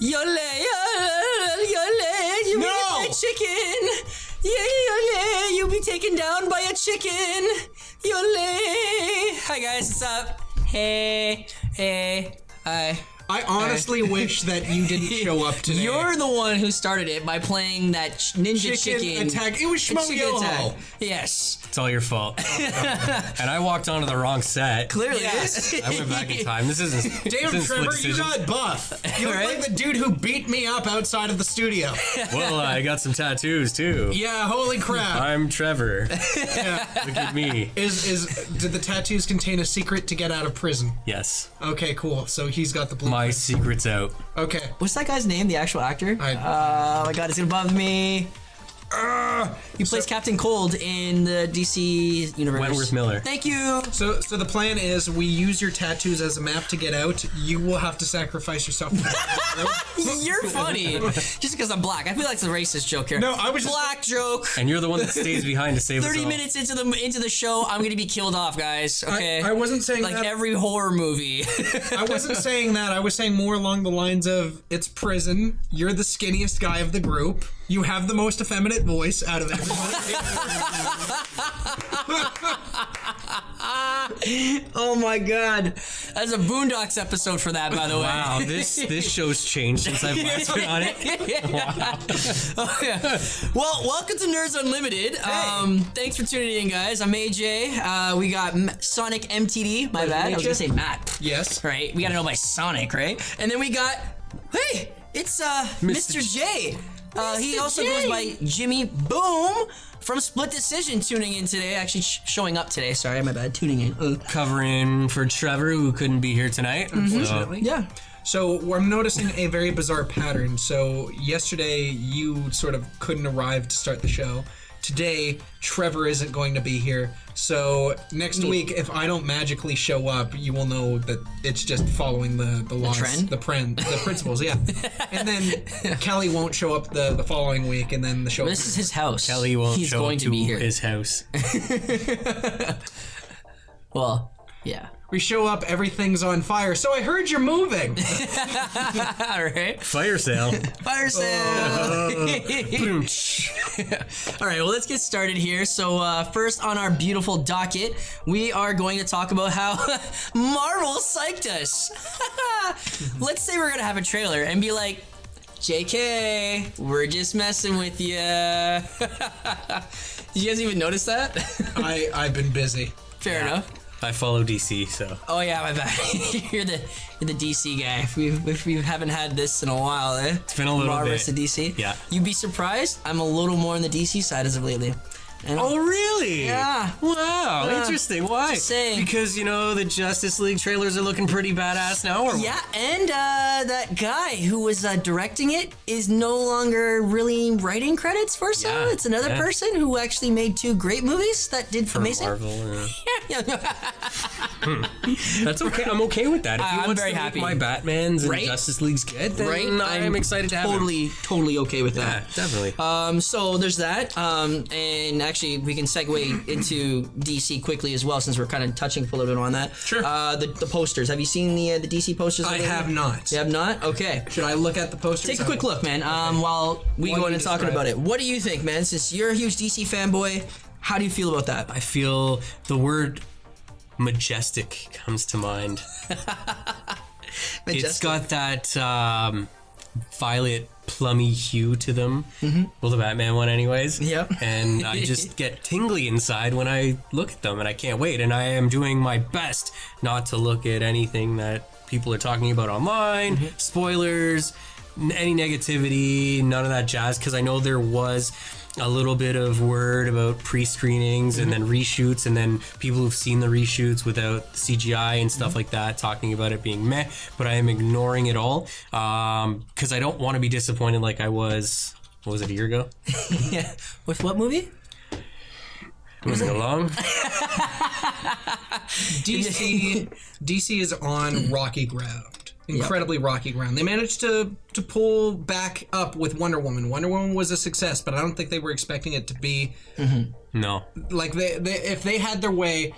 Yole, yole, you No! be a chicken. Yole, you'll be taken down by a chicken. Yole. Hi guys, what's up? Hey, hi. I honestly wish that you didn't show up today. You're the one who started it by playing that ninja chicken attack. It was chicken attack. Schmo-Yo-Ho. Yes. It's all your fault. And I walked onto the wrong set. Clearly. Yes. I went back in time. This isn't. Damn, this isn't Trevor, split you decision. got buff. You look Right? like the dude who beat me up outside of the studio. Well, I got some tattoos too. Yeah, holy crap. I'm Trevor. Yeah. Look at me. Did the tattoos contain a secret to get out of prison? Yes. Okay, cool. So he's got the blue. My secret's out. Okay. What's that guy's name, the actual actor? I- Oh my god, it's gonna bother me. He plays Captain Cold in the DC universe. Wentworth Miller. Thank you. So the plan is we use your tattoos as a map to get out. You will have to sacrifice yourself. You're funny. Just because I'm black. I feel like it's a racist joke here. No, I was just- black joke. And you're the one that stays behind to save us 30 all. minutes into the show, I'm gonna be killed off, guys. Okay. I wasn't saying like that. every horror movie. I wasn't saying that. I was saying more along the lines of it's prison. You're the skinniest guy of the group. You have the most effeminate voice out of everybody. Oh my god. That's a Boondocks episode for that, by the way. Wow, this show's changed since I've last been on it. Oh, yeah. Well, welcome to Nerds Unlimited. Thanks for tuning in, guys. I'm AJ. We got Sonic MTD. My bad. I was gonna say Matt. Yes. Right? We gotta know by Sonic, right? And then we got, hey, it's Mr. J. He also goes by Jimmy Boom from Split Decision tuning in today. Actually, showing up today. Sorry, my bad. Tuning in. Covering for Trevor, who couldn't be here tonight. Unfortunately. Yeah. So I'm noticing a very bizarre pattern. So yesterday you sort of couldn't arrive to start the show. Today Trevor isn't going to be here. So next week, if I don't magically show up, you will know that it's just following the laws, trend? the principles. Yeah. And then Kelly won't show up the following week, and then the show. This is his house. Kelly won't He's show going up to be here. his house. Well, yeah. We show up, everything's on fire. So I heard you're moving. All right. Fire sale. Fire sale. All right, well, let's get started here. So, first on our beautiful docket, we are going to talk about how Marvel psyched us. Let's say we're going to have a trailer and be like, JK, we're just messing with you. Did you guys even notice that? I've been busy. Fair enough. I follow DC, so. Oh yeah, my bad. you're the DC guy. If we haven't had this in a while, eh? It's been a little Marvel bit. versus DC. Yeah. You'd be surprised. I'm a little more on the DC side as of lately. And Oh, really? Yeah. Wow, Yeah. interesting. Why? Just saying. Because, the Justice League trailers are looking pretty badass now, or Yeah, and that guy who was directing it is no longer really writing credits for some. Yeah, It's another yeah. person who actually made 2 great movies that did for amazing. Marvel. Yeah. Yeah. That's okay. I'm okay with that. If he I'm wants very to happy. make my Batmans and Right? Justice League's good, then Right? I'm excited to have him. totally okay with Yeah, that. definitely. So there's that, and actually we can segue into DC quickly as well, since we're kind of touching a little bit on that. Sure. The posters. Have you seen the DC posters? I have not. You have not? Okay. Should I look at the posters? Take a quick look, man. While we Why go don't in and you talking describe about it, what do you think, man? Since you're a huge DC fanboy, how do you feel about that? I feel the word majestic comes to mind. It's got that violet plummy hue to them. Well, the Batman one anyways. Yep. And I just get tingly inside when I look at them, and I can't wait. And I am doing my best not to look at anything that people are talking about online, spoilers, any negativity, none of that jazz, because I know there was a little bit of word about pre-screenings and then reshoots, and then people who've seen the reshoots without CGI and stuff like that talking about it being meh, but I am ignoring it all because I don't want to be disappointed like I was, what was it, a year ago? Yeah. With what movie? Moving along. DC is on rocky ground. Incredibly rocky ground. They managed to pull back up with Wonder Woman. Wonder Woman was a success, but I don't think they were expecting it to be No. like they if they had their way,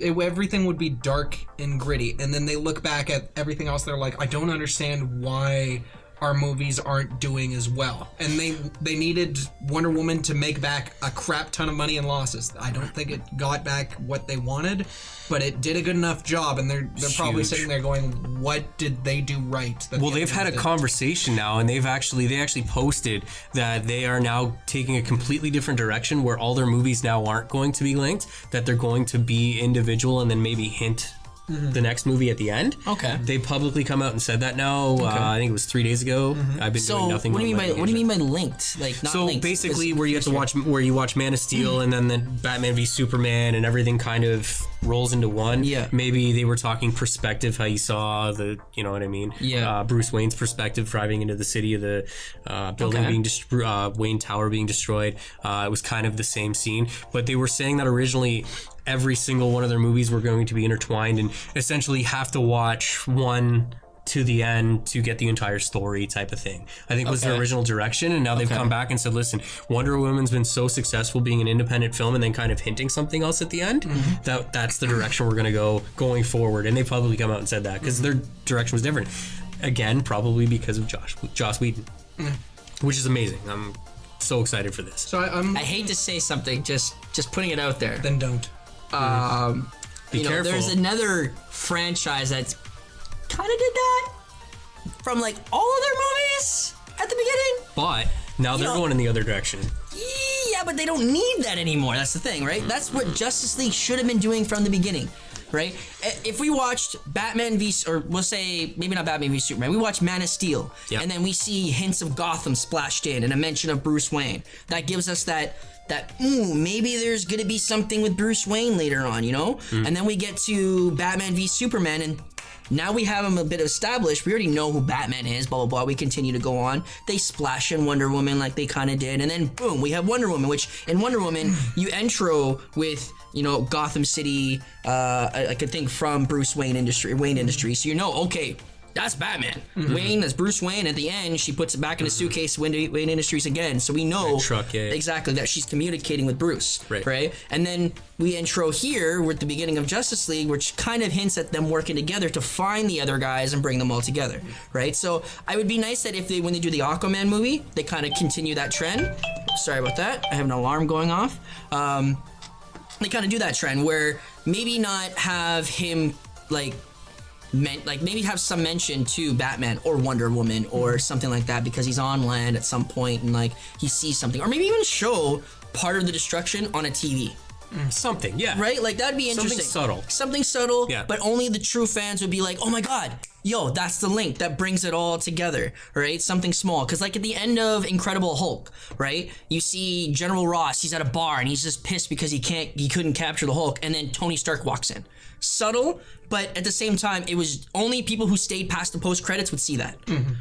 everything would be dark and gritty. And then they look back at everything else. They're like, I don't understand why our movies aren't doing as well, and they needed Wonder Woman to make back a crap ton of money and losses. I don't think it got back what they wanted, but it did a good enough job, and they're probably Huge. sitting there going, what did they do right? that Well, the they've other had a didn't?" conversation now, and they actually posted that they are now taking a completely different direction, where all their movies now aren't going to be linked, that they're going to be individual, and then maybe hint the next movie at the end. Okay. They publicly come out and said that now. I think it was 3 days ago. I've been So doing nothing. what do you mean but by linked? Like not So linked. basically, It's- where you have to watch, where you watch Man of Steel and then Batman v Superman and everything kind of rolls into one. Yeah. Maybe they were talking perspective, how you saw the, you know what I mean? Yeah. Bruce Wayne's perspective driving into the city of the building Okay. being Wayne Tower being destroyed. It was kind of the same scene, but they were saying that originally every single one of their movies were going to be intertwined and essentially have to watch one to the end to get the entire story type of thing. I think was their Okay. original direction, and now they've come back and said, listen, Wonder Woman's been so successful being an independent film and then kind of hinting something else at the end, that's the direction we're going to go going forward. And they publicly come out and said that because their direction was different. Again, probably because of Joss Whedon, which is amazing. I'm so excited for this. So I'm I hate to say something, just putting it out there. then don't. Be careful. There's another franchise that's kind of did that from like all of their movies at the beginning. But now they're know- going in the other direction. Yeah, but they don't need that anymore. That's the thing, right? That's what Justice League should have been doing from the beginning, right? If we watched Batman v, or we'll say maybe not Batman v Superman, we watch Man of Steel, Yep. and then we see hints of Gotham splashed in and a mention of Bruce Wayne. That gives us that maybe there's gonna be something with Bruce Wayne later on, you know? And then we get to Batman v Superman, and now we have him a bit established. We already know who Batman is, blah, blah, blah. We continue to go on. They splash in Wonder Woman like they kind of did. And then, boom, we have Wonder Woman, which in Wonder Woman, you intro with, you know, Gotham City, I could think from Wayne Industries. So you know, okay, that's Batman. Wayne, that's Bruce Wayne. At the end, she puts it back in a suitcase, Wayne Industries again. So we know truck, yeah. exactly that she's communicating with Bruce, Right. And then we intro here with the beginning of Justice League, which kind of hints at them working together to find the other guys and bring them all together, right? So I would be nice that if when they do the Aquaman movie, they kind of continue that trend. Sorry about that. I have an alarm going off. They kind of do that trend where maybe not have him maybe have some mention to Batman or Wonder Woman or something like that because he's on land at some point and like he sees something, or maybe even show part of the destruction on a TV. Something, yeah. Right? Like that'd be interesting. Something subtle, Yeah. but only the true fans would be like, "Oh my god, yo, that's the link that brings it all together." Right? Something small, cuz like at the end of Incredible Hulk, right? You see General Ross, he's at a bar and he's just pissed because he couldn't capture the Hulk, and then Tony Stark walks in. Subtle, but at the same time, it was only people who stayed past the post credits would see that.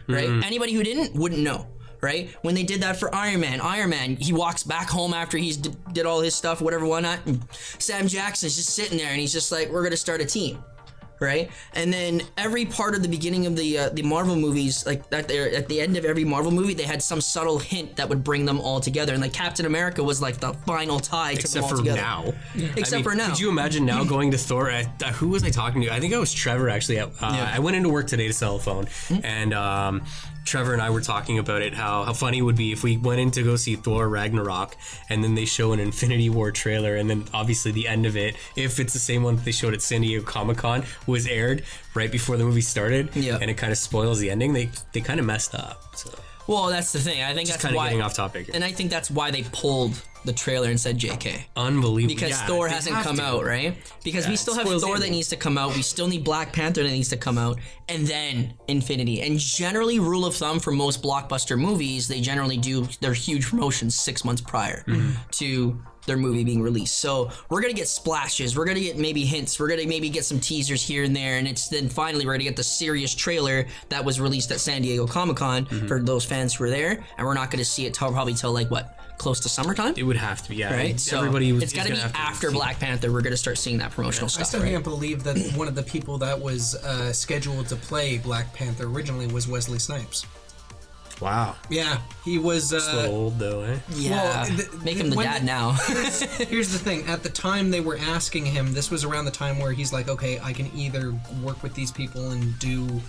Right? Anybody who didn't wouldn't know. Right? When they did that for Iron Man, he walks back home after he's did all his stuff, whatever, whatnot, and Sam Jackson's just sitting there and he's just like, we're gonna start a team. Right? And then every part of the beginning of the Marvel movies, like at the end of every Marvel movie, they had some subtle hint that would bring them all together. And like Captain America was like the final tie to them all together. Except for now. Could you imagine now going to Thor? Who was I talking to? I think it was Trevor actually. I went into work today to sell a phone, and Trevor and I were talking about it, how funny it would be if we went in to go see Thor Ragnarok and then they show an Infinity War trailer, and then obviously the end of it, if it's the same one that they showed at San Diego Comic-Con, was aired right before the movie started, and it kind of spoils the ending. They kind of messed up. So. Well, that's the thing. I think Just that's kind of why. getting off topic. And I think that's why they pulled the trailer and said JK. Unbelievable. Because Yeah, Thor they hasn't have come to. out, right? Because Yeah, we still it have spoils the Thor that ending. needs to come out. We still need Black Panther that needs to come out. And then Infinity. And generally, rule of thumb for most blockbuster movies, they generally do their huge promotions 6 months prior to their movie being released. So we're going to get splashes. We're going to get maybe hints. We're going to maybe get some teasers here and there. And it's then finally we're going to get the serious trailer that was released at San Diego Comic-Con for those fans who were there. And we're not going to see it probably till like what? Close to summertime? It would have to be, yeah. Right? So Everybody was, it's got to is be gonna have after see- Black Panther. We're going to start seeing that promotional I stuff. still Right? can't believe that one of the people that was scheduled to play Black Panther originally was Wesley Snipes. Wow. Yeah, he was. It's a little old though, eh? Yeah, make him the when dad now. Here's the thing. At the time they were asking him, this was around the time where he's like, okay, I can either work with these people and do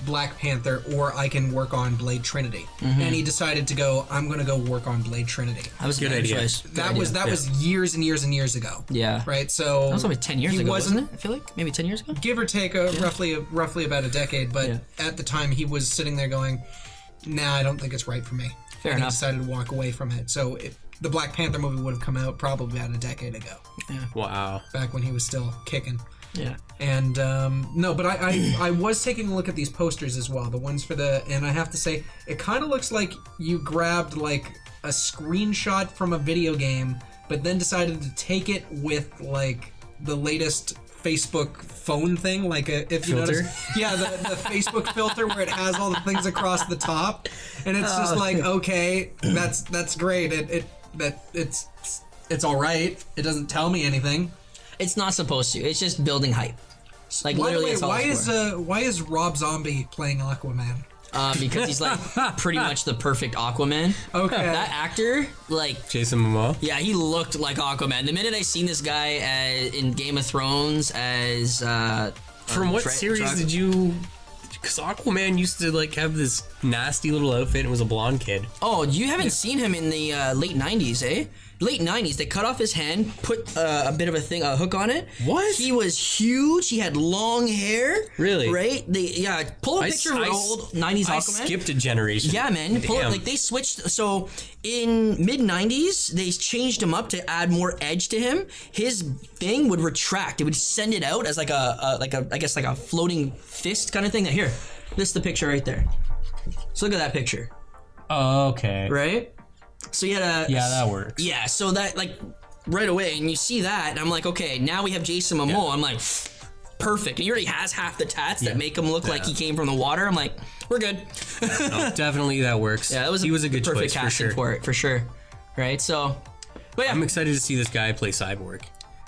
Black Panther, or I can work on Blade Trinity. And he decided to go, I'm going to go work on Blade Trinity. That was a Good good idea. choice. That was years and years and years ago. Yeah. Right. So That was only 10 years he ago, wasn't, wasn't it? I feel like maybe 10 years ago. give or take roughly about a decade. But Yeah. at the time, he was sitting there going, "Nah, I don't think it's right for me." Fair and enough. He decided to walk away from it. So the Black Panther movie would have come out probably about a decade ago, Wow. back when he was still kicking. Yeah. And no, but I was taking a look at these posters as well, the ones for and I have to say, it kind of looks like you grabbed like a screenshot from a video game, but then decided to take it with like the latest Facebook phone thing, like if you Filter? notice, yeah, the Facebook filter where it has all the things across the top, and it's just like, okay, that's great. It's all right. It doesn't tell me anything. It's not supposed to. It's just building hype. Like literally, it's all it's for. Why is Rob Zombie playing Aquaman? Because he's like pretty much the perfect Aquaman. Okay. That actor, like, Jason Momoa. yeah, he looked like Aquaman. The minute I seen this guy in Game of Thrones as From what series did you? Because Aquaman used to like have this nasty little outfit and was a blonde kid. Oh, you haven't seen him in the late 90s, eh? Late 90s, they cut off his hand, put a bit of a hook on it. What? He was huge. He had long hair. Really? Right? Pull a picture of an old 90s I Aquaman. skipped a generation. Yeah, man. Pull it, Damn. like they switched. So in mid 90s, they changed him up to add more edge to him. His thing would retract. It would send it out as like a floating fist kind of thing. Here, this is the picture right there. So look at that picture, Oh, okay. right? So you had a Yeah, that works. yeah. So that like right away, and you see that, and I'm like, okay, now we have Jason Momoa. I'm like, perfect. And he already has half the tats that make him look like he came from the water. I'm like, we're good. No, definitely that works. Yeah, he was a good perfect choice for casting sure. for it, for sure. Right? So, but yeah, I'm excited to see this guy play Cyborg.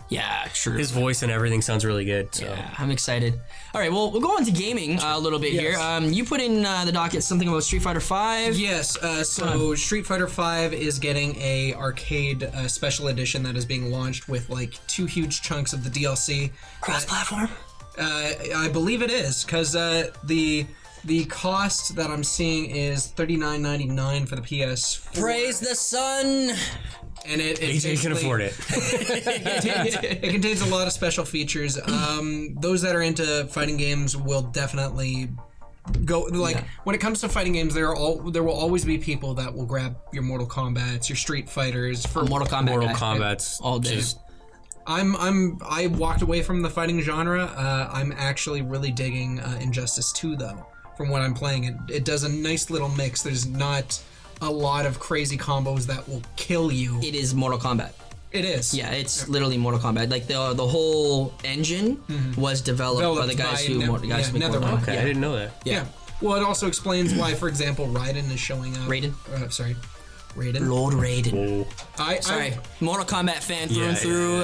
yeah, sure. His voice and everything sounds really good. So. Yeah, I'm excited. All right, well, we'll go on to gaming a little bit here. You put in the docket something about Street Fighter V. Yes, so Street Fighter V is getting a arcade special edition that is being launched with like 2 huge chunks of the DLC. Cross-platform. I believe it is, because the cost that I'm seeing is $39.99 for the PS. Praise the sun. And it AJ can afford it. It contains a lot of special features. Those that are into fighting games will definitely go like when it comes to fighting games. There will always be people that will grab your Mortal Kombats, your Street Fighters. For Mortal Kombat. Mortal guy. Kombat's all day. just I walked away from the fighting genre. I'm actually really digging Injustice 2 though. From what I'm playing, it does a nice little mix. There's not a lot of crazy combos that will kill you. It is Mortal Kombat. It is. Yeah, it's literally Mortal Kombat. Like the whole engine was developed by the guys who make Mortal NetherRealm. Kombat. okay. Yeah. I didn't know that. Yeah. Well, it also explains why, for example, Raiden is showing up. Raiden? Raiden. Lord Raiden. Whoa. Sorry, Mortal Kombat fan through and through.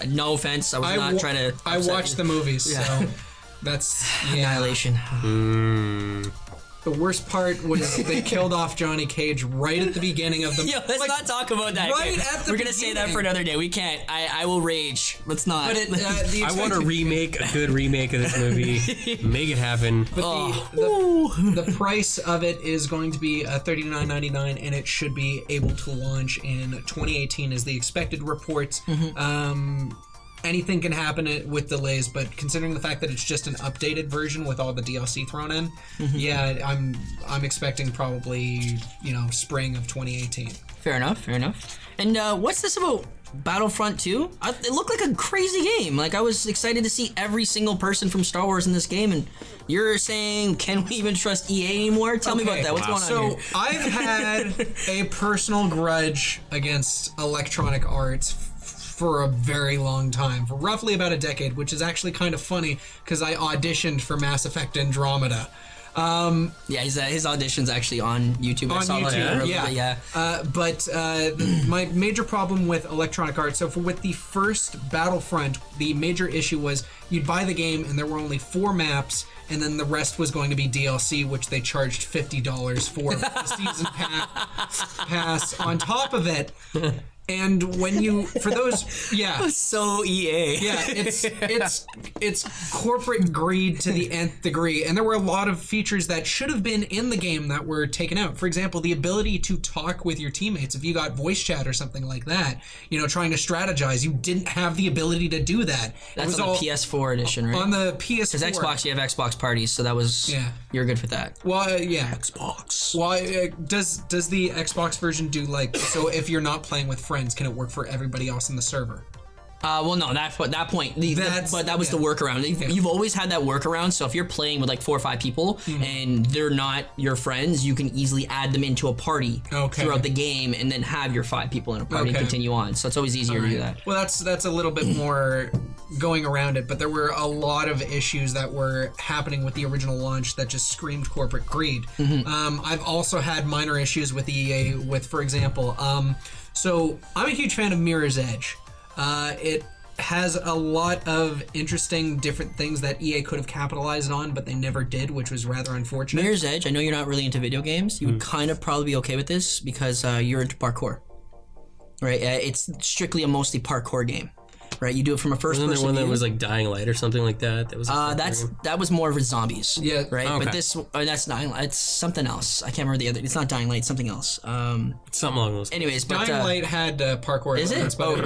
No offense, I was not trying to. I upset watched you. the movies, so that's Annihilation. The worst part was they killed off Johnny Cage right at the beginning of the. Yo, let's not talk about that. right Okay, at the We're gonna say that beginning. for another day. We can't. I will rage. Let's not. But the I want a expensive- a good remake of this movie. Make it happen. But the price of it is going to be $39.99, and it should be able to launch in 2018, as the expected reports. Anything can happen with delays, but considering the fact that it's just an updated version with all the DLC thrown in, yeah, I'm expecting probably spring of 2018. Fair enough. And what's this about Battlefront 2? It looked like a crazy game. Like I was excited to see every single person from Star Wars in this game, and you're saying, can we even trust EA anymore? Tell me about that. What's going on here? So I've had a personal grudge against Electronic Arts for a very long time, for roughly about a decade, which is actually kind of funny because I auditioned for Mass Effect Andromeda. Yeah, his audition's actually on YouTube. I On saw that YouTube, earlier, yeah. But my major problem with Electronic Arts, with the first Battlefront, the major issue was you'd buy the game and there were only 4 maps, and then the rest was going to be DLC, which they charged $50 for the season pass. On top of it, And when you, for those, yeah. So EA. Yeah, it's corporate greed to the nth degree, and there were a lot of features that should have been in the game that were taken out. For example, the ability to talk with your teammates. If you got voice chat or something like that, trying to strategize, you didn't have the ability to do that. That's on the PS4 edition, right? On the PS4. Because Xbox, you have Xbox parties, so that was you're good for that. Well, yeah. Xbox. Well, does the Xbox version do so if you're not playing with friends, can it work for everybody else in the server? Well, no, that point, but that was the workaround. You've always had that workaround. So if you're playing with like 4 or 5 people and they're not your friends, you can easily add them into a party throughout the game, and then have your 5 people in a party and continue on. So it's always easier to do that. Well, that's a little bit more going around it, but there were a lot of issues that were happening with the original launch that just screamed corporate greed. I've also had minor issues with EA with, for example, so I'm a huge fan of Mirror's Edge. It has a lot of interesting different things that EA could have capitalized on, but they never did, which was rather unfortunate. Mirror's Edge, I know you're not really into video games. You would kind of probably be okay with this because you're into parkour. Right? It's strictly a mostly parkour game. Right, you do it from a first person. Wasn't there one view. that was like Dying Light or something like that? That was that was more of a zombies. Yeah. Right. Okay. But that's Dying Light. It's something else. I can't remember the other. It's not Dying Light. It's something else. Something along those. Anyways, but Dying Light had parkour is it? elements, but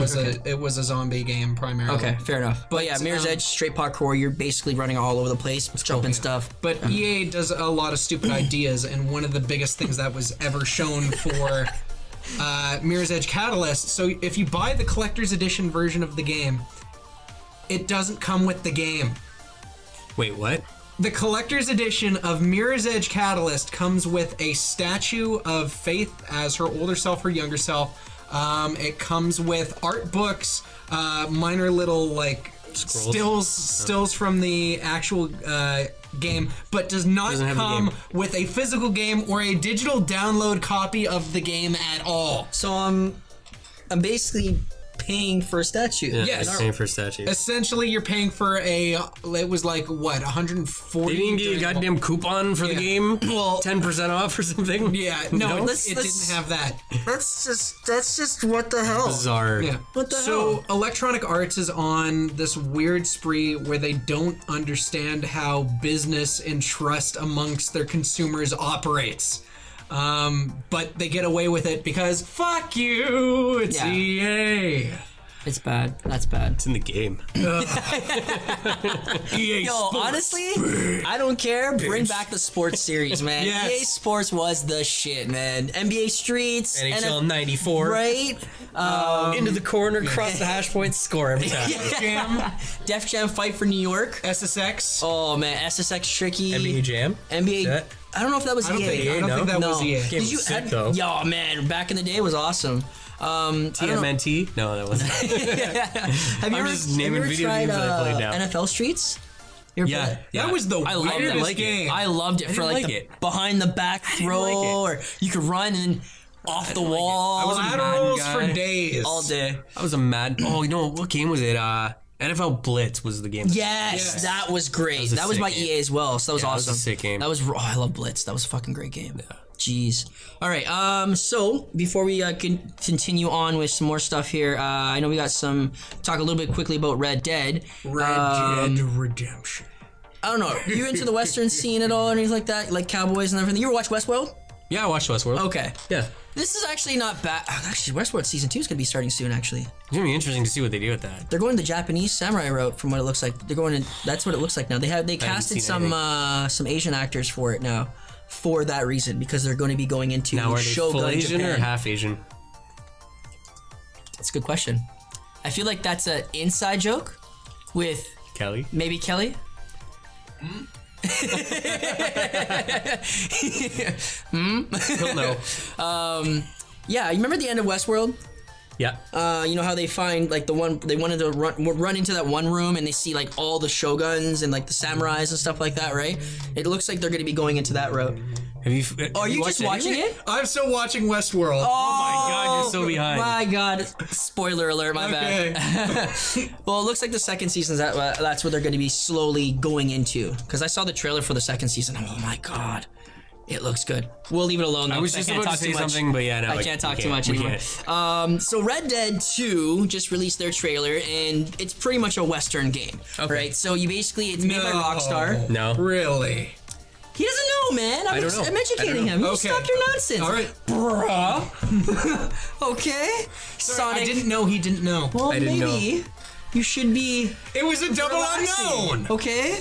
it was a zombie game primarily. Okay, fair enough. But yeah, Mirror's Edge, straight parkour. You're basically running all over the place, jumping stuff. But EA does a lot of stupid ideas, and one of the biggest things that was ever shown for Mirror's Edge Catalyst. So if you buy the collector's edition version of the game, it doesn't come with the game. Wait, what? The collector's edition of Mirror's Edge Catalyst comes with a statue of Faith as her older self, her younger self. It comes with art books, minor little like stills from the actual game, but does not come with a physical game or a digital download copy of the game at all. So I'm basically paying for a statue. Yeah, Yes. paying for a statue. Essentially, you're paying for it was like, what, 140? They didn't get a goddamn coupon for the game? Well, 10% off or something? Yeah, no, it didn't have that. That's just what the hell. Bizarre. Yeah. What the So hell? Electronic Arts is on this weird spree where they don't understand how business and trust amongst their consumers operates. But they get away with it because fuck you, it's Yeah. EA. It's bad. That's bad. It's in the game. EA Yo, Sports. honestly, I don't care. Bring back the sports series, man. Yes. EA Sports was the shit, man. NBA Streets, NHL 94. right? Into the corner, cross the hash point, score every time. Jam, Def Jam Fight for New York. SSX. Oh man, SSX Tricky. NBA Jam? NBA. That? I don't know if that was I don't EA. think that was EA. Game was sick, though. Yo, man, back in the day it was awesome. I don't know. TMNT? No, that wasn't. Have you I'm ever, just naming have you video ever tried, games that I played now. NFL Streets? You ever play Yeah, that? yeah. That was the I loved weirdest it. game. I loved it for didn't like, like the it. behind the back throw, like it. or you could run and off the wall. I was a Laterals mad for guy. days. all day. I was a mad. Oh, you know what game was it? NFL Blitz was the game. Yes, that was great. a That was sick my game. EA as well. So that was Yeah, that awesome. was a sick game. That was. Oh, I love Blitz. That was a fucking great game. Jeez. All right. So before we continue on with some more stuff here, I know we got talk a little bit quickly about Red Dead. Red Dead Redemption. I don't know. Are you into the Western scene at all, or anything like that, like cowboys and everything? You ever watch Westworld? Yeah, I watched Westworld. Okay. Yeah. This is actually not bad. Actually, Westworld season 2 is gonna be starting soon. Actually, It's gonna be interesting to see what they do with that. they're going the Japanese samurai route, from what it looks like. They're going to. That's what it looks like now. They casted seen some Asian actors for it now, for that reason, because they're going to be going into Now, are they Shogun full Asian Japan. or half Asian? That's a good question. I feel like that's an inside joke with Kelly? maybe Kelly. He'll know. Yeah, you remember the end of Westworld? Yeah. You know how they find like they wanted to run into that one room and they see like all the shoguns and like the samurais and stuff like that, right? It looks like they're going to be going into that route. Have you? Oh, are you just watching it? I'm still watching Westworld. Oh my God, you're so behind. My God, spoiler alert, my Okay. bad. Well, it looks like the second season's that's what they're going to be slowly going into. Because I saw the trailer for the second season. Oh my God. It looks good. We'll leave it alone though. I was 'cause just can't about to talk say too much. something, but yeah, no, I can't talk too much we anymore. can't. So Red Dead 2 just released their trailer, and it's pretty much a Western game. Okay. Right? So you basically, it's made by Rockstar. No. Really? He doesn't know, man. I don't know. I'm educating him. You Okay. stop your nonsense. All right. Bruh. Okay. Sorry, Sonic. I didn't know he didn't know. Well, I didn't maybe you should be It was a double relaxing. unknown. Okay.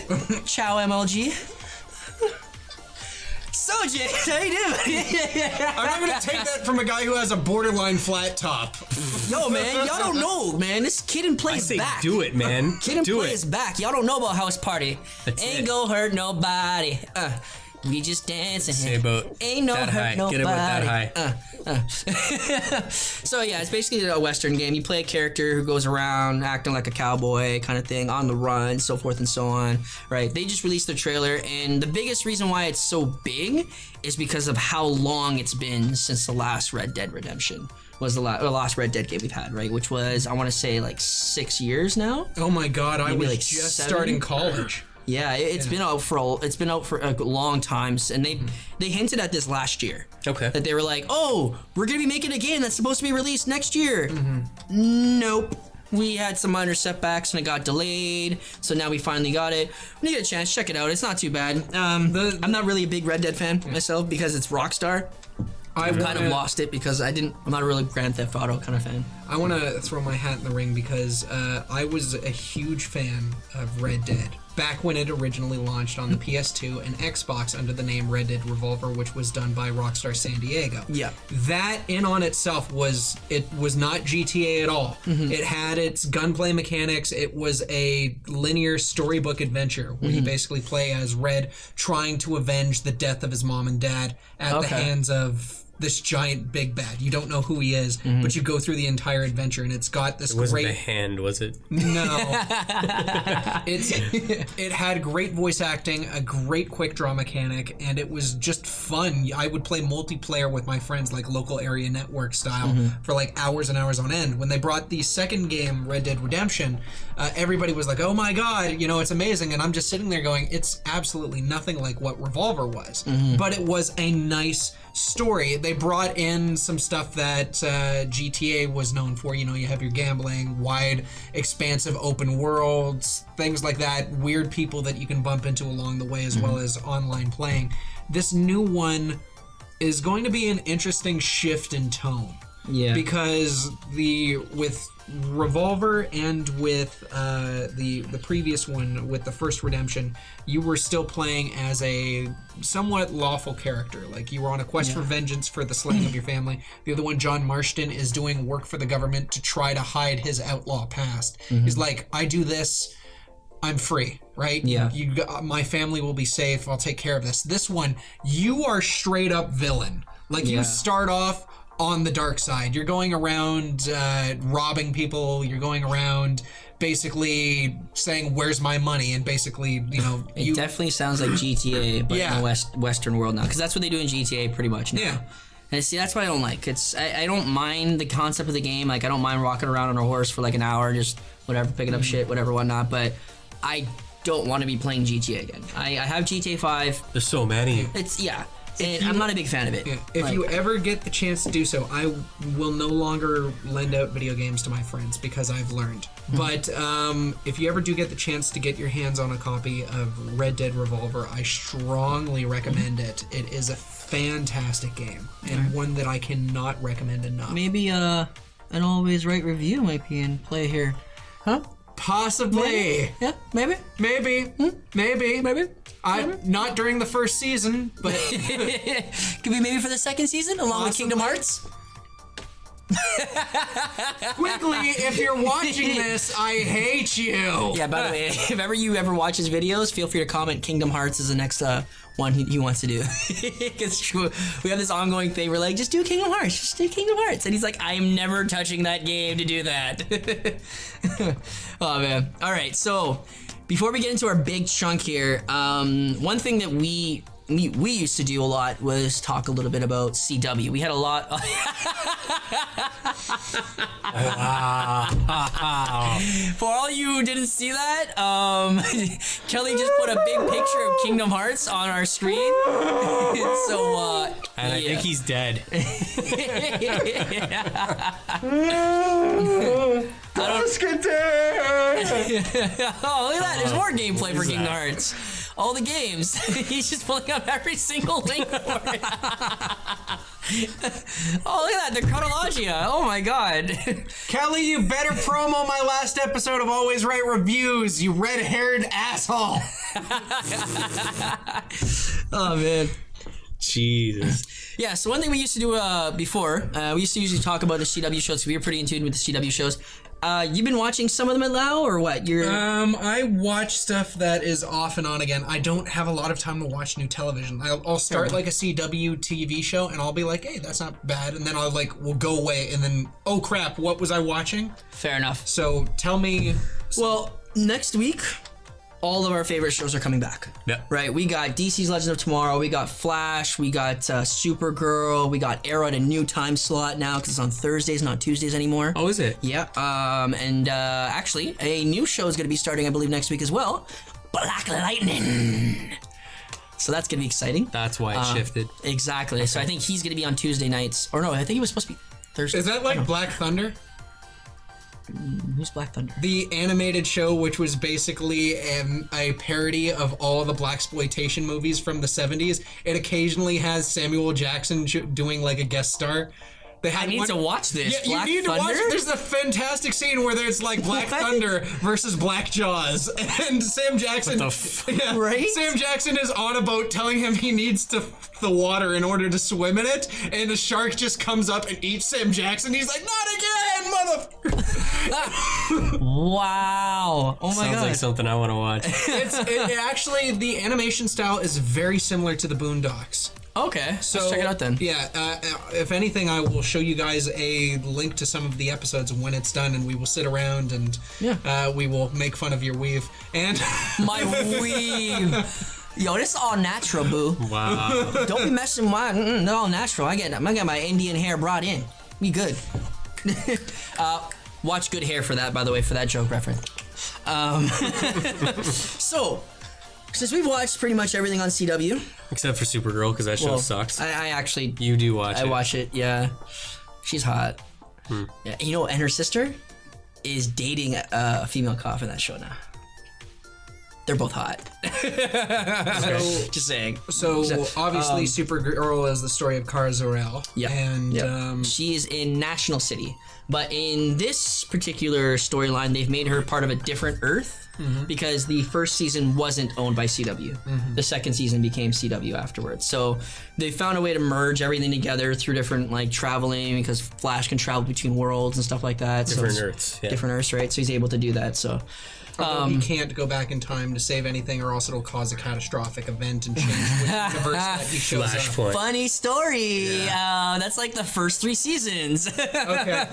Ciao, MLG. So, Jay, how you doing? I'm not gonna take that from a guy who has a borderline flat top. Yo, man, y'all don't know, man. This Kid and Play I is say back. do it, man. Kid and do Play it. is back. Y'all don't know about House Party. That's Ain't it. gonna hurt nobody. We just dancing Say here. about Ain't no that hurt high. nobody. Get about that high. So yeah, it's basically a Western game. You play a character who goes around acting like a cowboy kind of thing, on the run, so forth and so on. Right? They just released their trailer, and the biggest reason why it's so big is because of how long it's been since the last Red Dead Redemption was the last Red Dead game we've had, right? Which was, I want to say, like 6 years now. Oh my god, I Maybe was like just 7? starting college. Yeah, it's been out for a long time, and they hinted at this last year. Okay. That they were like, oh, we're gonna be making a game that's supposed to be released next year. Nope. We had some minor setbacks and it got delayed, so now we finally got it. When you get a chance, check it out. It's not too bad. I'm not really a big Red Dead fan myself because it's Rockstar. I've kind of lost it because I'm not a really Grand Theft Auto kind of fan. I want to throw my hat in the ring because I was a huge fan of Red Dead back when it originally launched on the PS2 and Xbox under the name Red Dead Revolver, which was done by Rockstar San Diego. Yeah. That in on itself was not GTA at all. It had its gunplay mechanics. It was a linear storybook adventure where you basically play as Red trying to avenge the death of his mom and dad at the hands of this giant big bad. You don't know who he is, but you go through the entire adventure, and it's got this It wasn't great. the hand, was it? No, it had great voice acting, a great quick draw mechanic, and it was just fun. I would play multiplayer with my friends, like local area network style, for like hours and hours on end. When they brought the second game, Red Dead Redemption, everybody was like, "Oh my god, it's amazing!" And I'm just sitting there going, "It's absolutely nothing like what Revolver was," but it was a nice story. They brought in some stuff that GTA was known for. You have your gambling, wide, expansive open worlds, things like that, weird people that you can bump into along the way, as well as online playing. This new one is going to be an interesting shift in tone. Yeah. Because with Revolver and with the previous one, with the first Redemption, you were still playing as a somewhat lawful character. Like, you were on a quest for vengeance for the slaying of your family. The other one, John Marston, is doing work for the government to try to hide his outlaw past. He's like, I do this, I'm free, right? Yeah. My family will be safe, I'll take care of this. This one, you are straight up villain. Like, you start off on the dark side. You're going around robbing people. You're going around basically saying, "Where's my money?" And basically, It definitely sounds like GTA, but in the Western world now, because that's what they do in GTA pretty much now. Yeah. And see, that's what I don't like. I don't mind the concept of the game. Like, I don't mind rocking around on a horse for like an hour, just whatever, picking up shit, whatever, whatnot. But I don't want to be playing GTA again. I have GTA 5. There's so many. And I'm not a big fan of it. Yeah. If you ever get the chance to do so, I will no longer lend out video games to my friends because I've learned. But if you ever do get the chance to get your hands on a copy of Red Dead Revolver, I strongly recommend it. It is a fantastic game and one that I cannot recommend enough. Maybe an Always Right review might be in play here. Huh? Possibly. Yeah, maybe. Maybe. Not during the first season, but Could be maybe for the second season, along with Kingdom Hearts. quickly, if you're watching this, I hate you. Yeah, by the way, if ever you ever watch his videos, feel free to comment Kingdom Hearts is the next one he wants to do. Because we have this ongoing thing. We're like, just do Kingdom Hearts. Just do Kingdom Hearts. And he's like, I am never touching that game to do that. Oh, man. All right, so before we get into our big chunk here, one thing that we we used to do a lot was talk a little bit about CW. We had a lot. For all you who didn't see that, Kelly just put a big picture of Kingdom Hearts on our screen. So, And I think he's dead. Oh, look at that. There's more gameplay for Kingdom Hearts. All the games. He's just pulling up every single link for it. Oh, look at that. The chronologia. Oh, my God. Kelly, you better promo my last episode of Always Write Reviews, you red-haired asshole. Oh, man. Jesus. Yeah, so one thing we used to do before, we used to usually talk about the CW shows. We were pretty in tune with the CW shows. You've been watching some of them now, or what? I watch stuff that is off and on again. I don't have a lot of time to watch new television. I'll start like a CW TV show, and I'll be like, hey, that's not bad. And then we'll go away, and then, oh crap, what was I watching? Fair enough. So tell me. Well, next week, all of our favorite shows are coming back. Yeah. Right? We got DC's Legends of Tomorrow, we got Flash, we got Supergirl, we got Arrow at a new time slot now because it's on Thursdays, not Tuesdays anymore. Oh, is it? Yeah. And actually, a new show is going to be starting, I believe, next week as well. Black Lightning. So that's going to be exciting. That's why it shifted. Exactly. Okay. So I think he's going to be on Tuesday nights. Or no, I think he was supposed to be Thursday. Is that like Black Thunder? Who's Black Thunder? The animated show, which was basically a parody of all the blaxploitation movies from the 70s. It occasionally has Samuel Jackson doing like a guest star. I need to watch this. Yeah, Black you need Thunder? to watch it. There's a fantastic scene where there's like Black Thunder versus Black Jaws, and Sam Jackson. Right? Sam Jackson is on a boat telling him he needs the water in order to swim in it, and the shark just comes up and eats Sam Jackson. He's like, "Not again, mother!" Wow! Oh my Sounds God! like something I want to watch. It actually, the animation style is very similar to the Boondocks. Okay, so let's check it out then. Yeah, if anything, I will show you guys a link to some of the episodes when it's done, and we will sit around and we will make fun of your weave. And my weave. Yo, this is all natural, boo. Wow. Don't be messing with my. They're all natural. I get my Indian hair brought in. We good. Watch Good Hair for that, by the way, for that joke reference. So, since we've watched pretty much everything on CW, Except for Supergirl, because that show sucks. I actually You do watch it. I watch it. Yeah, she's hot. Yeah, you know, and her sister is dating a female cop in that show now. They're both hot. Just saying. So obviously, Supergirl is the story of Kara Zor-El. Yeah. And she is in National City, but in this particular storyline, they've made her part of a different Earth. Because the first season wasn't owned by CW. The second season became CW afterwards. So they found a way to merge everything together through different like traveling, because Flash can travel between worlds and stuff like that. Different so Earths. Yeah. Different Earths, right? So he's able to do that. So he can't go back in time to save anything, or else it'll cause a catastrophic event and change which universe that he shows up. Flashpoint. funny story. That's like the first 3 seasons. Okay.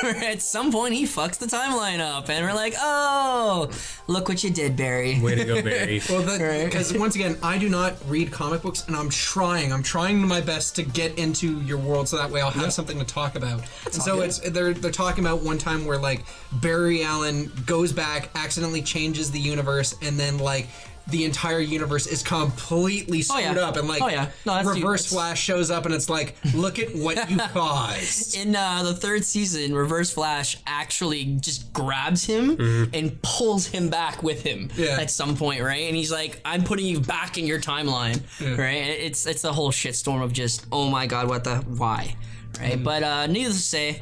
At some point, he fucks the timeline up, and we're like, oh, look what you did, Barry. Way to go, Barry. Well, because once again, I do not read comic books, and I'm trying my best to get into your world, so that way I'll have something to talk about. And so they're talking about one time where like Barry Allen goes back, accidentally changes the universe, and then like the entire universe is completely screwed up, and like Reverse Flash shows up, and it's like, look at what you caused. In the 3rd season, Reverse Flash actually just grabs him and pulls him back with him at some point, right? And he's like, I'm putting you back in your timeline, right? And it's the whole shitstorm of just, oh my God, why, right? But needless to say,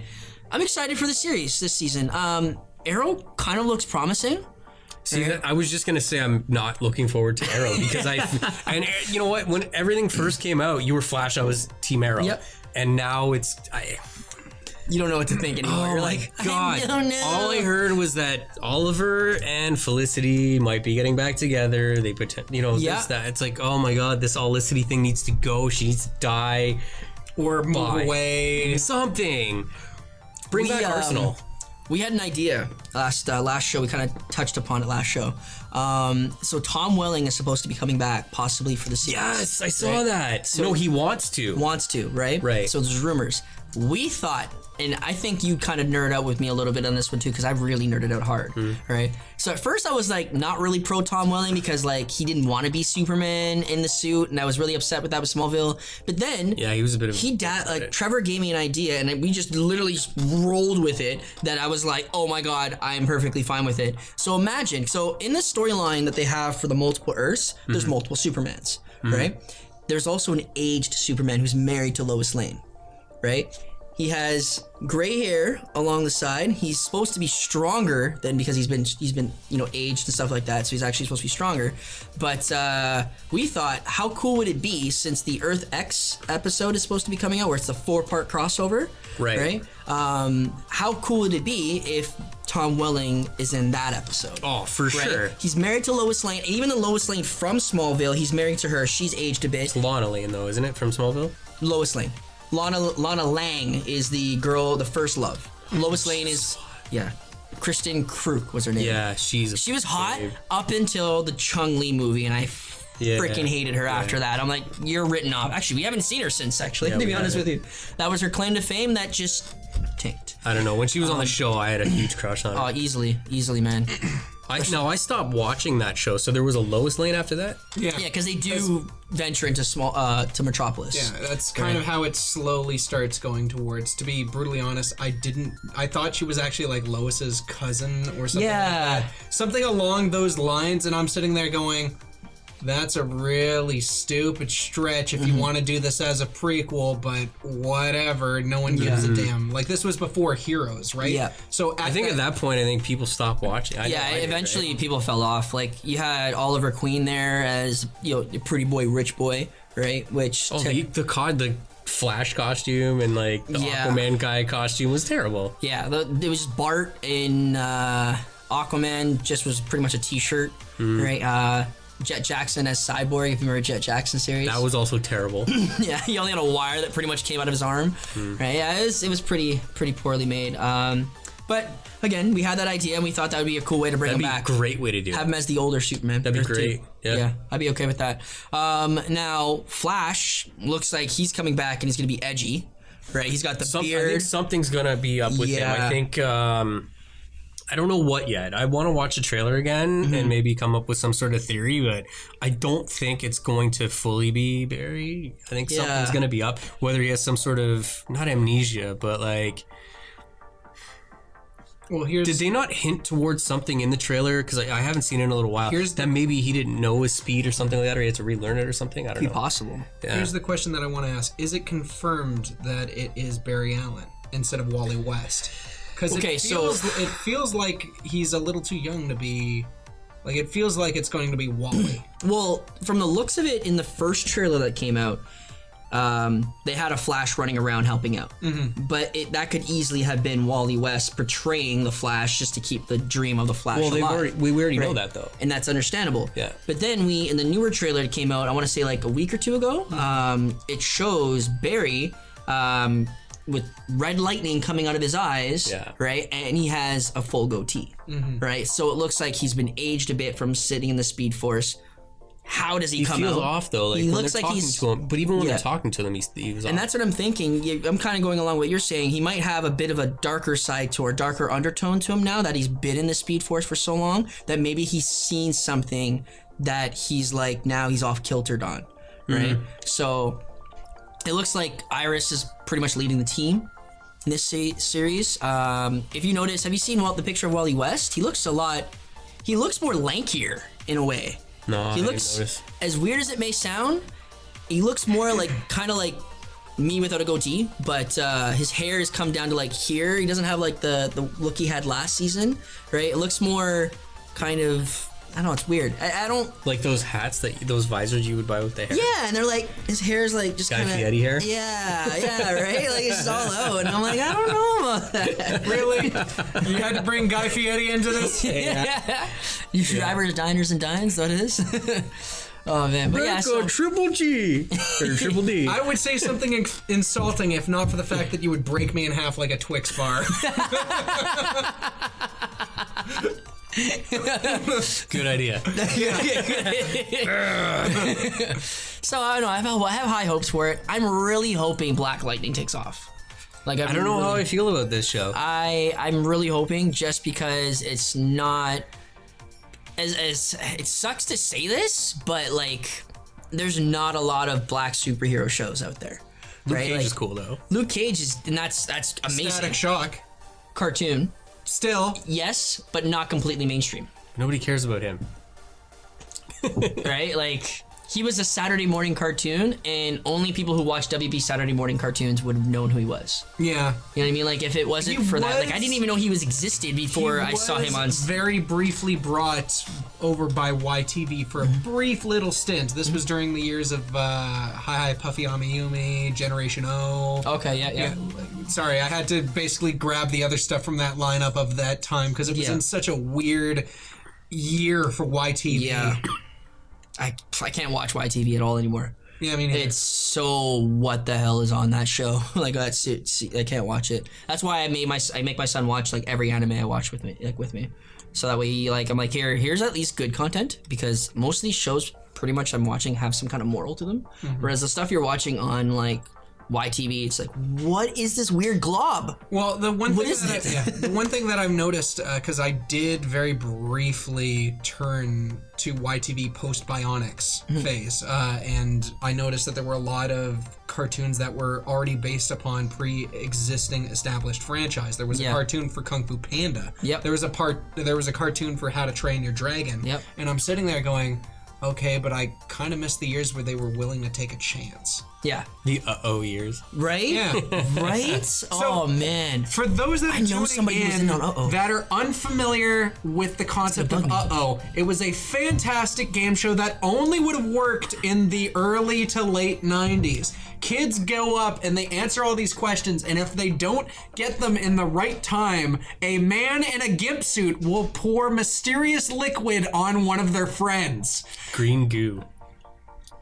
I'm excited for the series this season. Arrow kind of looks promising. See, I was just gonna say I'm not looking forward to Arrow because and you know what? When everything first came out, you were Flash, I was Team Arrow. Yep. And now it's You don't know what to think anymore. You're like, God. I don't know. All I heard was that Oliver and Felicity might be getting back together. They this, that. It's like, oh my God, this Olicity thing needs to go. She needs to die Or move away. Something. Bring back Arsenal. we had an idea last show. We kind of touched upon it last show. So Tom Welling is supposed to be coming back, possibly for the series. Yes, I saw that. So- No, he wants to. Wants to, right? Right. So there's rumors. We thought, and I think you kind of nerd out with me a little bit on this one too, because I've really nerded out hard, right? So at first I was like not really pro Tom Welling because like he didn't want to be Superman in the suit, and I was really upset with that with Smallville. But then Yeah, he was a bit of. Trevor gave me an idea, and we just literally just rolled with it. That I was like, oh my god, I am perfectly fine with it. So imagine, so in the storyline that they have for the multiple Earths, there's multiple Supermans, right? There's also an aged Superman who's married to Lois Lane. Right? He has gray hair along the side. He's supposed to be stronger than because he's been aged and stuff like that. So he's actually supposed to be stronger. But we thought, how cool would it be since the Earth X episode is supposed to be coming out, where it's a 4-part crossover, Right. How cool would it be if Tom Welling is in that episode? Oh, for Right? sure. He's married to Lois Lane. Even the Lois Lane from Smallville, he's married to her. She's aged a bit. Lana Lane, though, isn't it, from Smallville? Lois Lane. Lana Lang is the girl, the first love. Lois Lane is, Kristen Kruk was her name. Yeah, She was hot up until the Chung-Li movie, and I freaking hated her after that. I'm like, you're written off. Actually, we haven't seen her since, actually, to be honest with you. That was her claim to fame that just tanked. I don't know. When she was on the show, I had a huge crush on her. Oh, easily, man. I stopped watching that show, so there was a Lois Lane after that? Yeah. Yeah, because they do venture into to Metropolis. Yeah, that's kind of how it slowly starts going towards. To be brutally honest, I thought she was actually like Lois's cousin or something like that. Something along those lines, and I'm sitting there going, that's a really stupid stretch if you want to do this as a prequel, but whatever, no one gives a damn. Like, this was before Heroes, right? Yeah. So I think at that point, I think people stopped watching. Eventually people fell off. Like, you had Oliver Queen there as, the pretty boy, rich boy, right? Which The Flash costume and like the Aquaman guy costume was terrible. Yeah, it was just Bart in Aquaman just was pretty much a t-shirt, right? Jet Jackson as Cyborg, if you remember Jet Jackson series. That was also terrible. Yeah, he only had a wire that pretty much came out of his arm. Right? Yeah, it was pretty poorly made. But again, we had that idea and we thought that would be a cool way to bring him back. That'd be a great way to do it. Have him as the older Superman. That'd be Earth great. 2. Yeah, I'd be okay with that. Now, Flash looks like he's coming back and he's going to be edgy. Right? He's got the I beard. think something's gonna be up with him. I think I don't know what yet. I want to watch the trailer again and maybe come up with some sort of theory, but I don't think it's going to fully be Barry. I think something's going to be up. Whether he has some sort of, not amnesia, but like... Well, Did they not hint towards something in the trailer? Because I haven't seen it in a little while. That maybe he didn't know his speed or something like that, or he had to relearn it or something. I don't know. Possible. Yeah. Here's the question that I want to ask. Is it confirmed that it is Barry Allen instead of Wally West? Because it feels like he's a little too young to be... Like, it feels like it's going to be Wally. Well, from the looks of it in the first trailer that came out, they had a Flash running around helping out. But that could easily have been Wally West portraying the Flash just to keep the dream of the Flash alive. We already know that, though. And that's understandable. Yeah. But then in the newer trailer that came out, I want to say like a week or two ago, it shows Barry with red lightning coming out of his eyes, right? And he has a full goatee, right? So it looks like he's been aged a bit from sitting in the Speed Force. How does he come out? He feels off, though. Like, he when looks they're like talking he's... to him, but even when they're talking to him, he was off. And that's what I'm thinking. I'm kind of going along with what you're saying. He might have a bit of a darker side to or darker undertone to him now that he's been in the Speed Force for so long, that maybe he's seen something that he's like, now he's off kiltered on, right? So it looks like Iris is pretty much leading the team in this series. If you notice, have you seen the picture of Wally West? He looks more lankier in a way. No, he looks, as weird as it may sound, he looks more like kind of like me without a goatee, but his hair has come down to like here. He doesn't have like the look he had last season, right? It looks more kind of, I don't know, it's weird. I don't like those hats those visors you would buy with the hair. Yeah, and they're like, his hair's like just kind of Guy Fieri hair. Yeah, right. Like it's all out, and I'm like, I don't know about that. Really? You had to bring Guy Fieri into this? Yeah. You drivers, diners, and dines. That is. Oh man, but yeah, so Triple G or Triple D. I would say something insulting if not for the fact that you would break me in half like a Twix bar. Good idea. So I don't know. I have high hopes for it. I'm really hoping Black Lightning takes off. Like I don't know how I feel about this show. I'm really hoping, just because it's not as it sucks to say this, but like there's not a lot of black superhero shows out there. Luke right? Cage Like, is cool though. Luke Cage is, and that's amazing. Static Shock. Cartoon, Still. yes, but not completely mainstream. Nobody cares about him. Right? Like, he was a Saturday morning cartoon, and only people who watched WB Saturday morning cartoons would have known who he was. Yeah. You know what I mean? Like, if it wasn't He for that, like, was- I didn't even know he was existed before I saw him on. Very briefly brought over by YTV for a brief little stint. This was during the years of Hi Hi Puffy Amiyumi, Generation O. Okay, yeah. Yeah, sorry, I had to basically grab the other stuff from that lineup of that time because it was Yeah. in such a weird year for YTV. Yeah. I can't watch YTV at all anymore. Yeah, I mean, It's so what the hell is on that show? Like, that's I can't watch it. That's why I make my son watch like every anime I watch with me, so that way he, like, I'm like, here's at least good content, because most of these shows pretty much I'm watching have some kind of moral to them, whereas the stuff you're watching on like YTV, it's like, what is this weird glob? well, the one What thing is that this? the one thing that I've noticed, because I did very briefly turn to YTV post Bionics phase, and I noticed that there were a lot of cartoons that were already based upon pre-existing established franchise. There was a Yeah. cartoon for Kung Fu Panda. Yep. There was a cartoon for How to Train Your Dragon. Yep. And I'm sitting there going, okay, but I kind of missed the years where they were willing to take a chance. Yeah. The years. Right? Yeah. Right? Oh man. For those that are know tuning somebody who's in on Uh-Oh. that are unfamiliar with the concept of bug me. Uh-Oh, it was a fantastic game show that only would have worked in the early to late 90s. Kids go up and they answer all these questions, and if they don't get them in the right time, a man in a gimp suit will pour mysterious liquid on one of their friends. Green goo.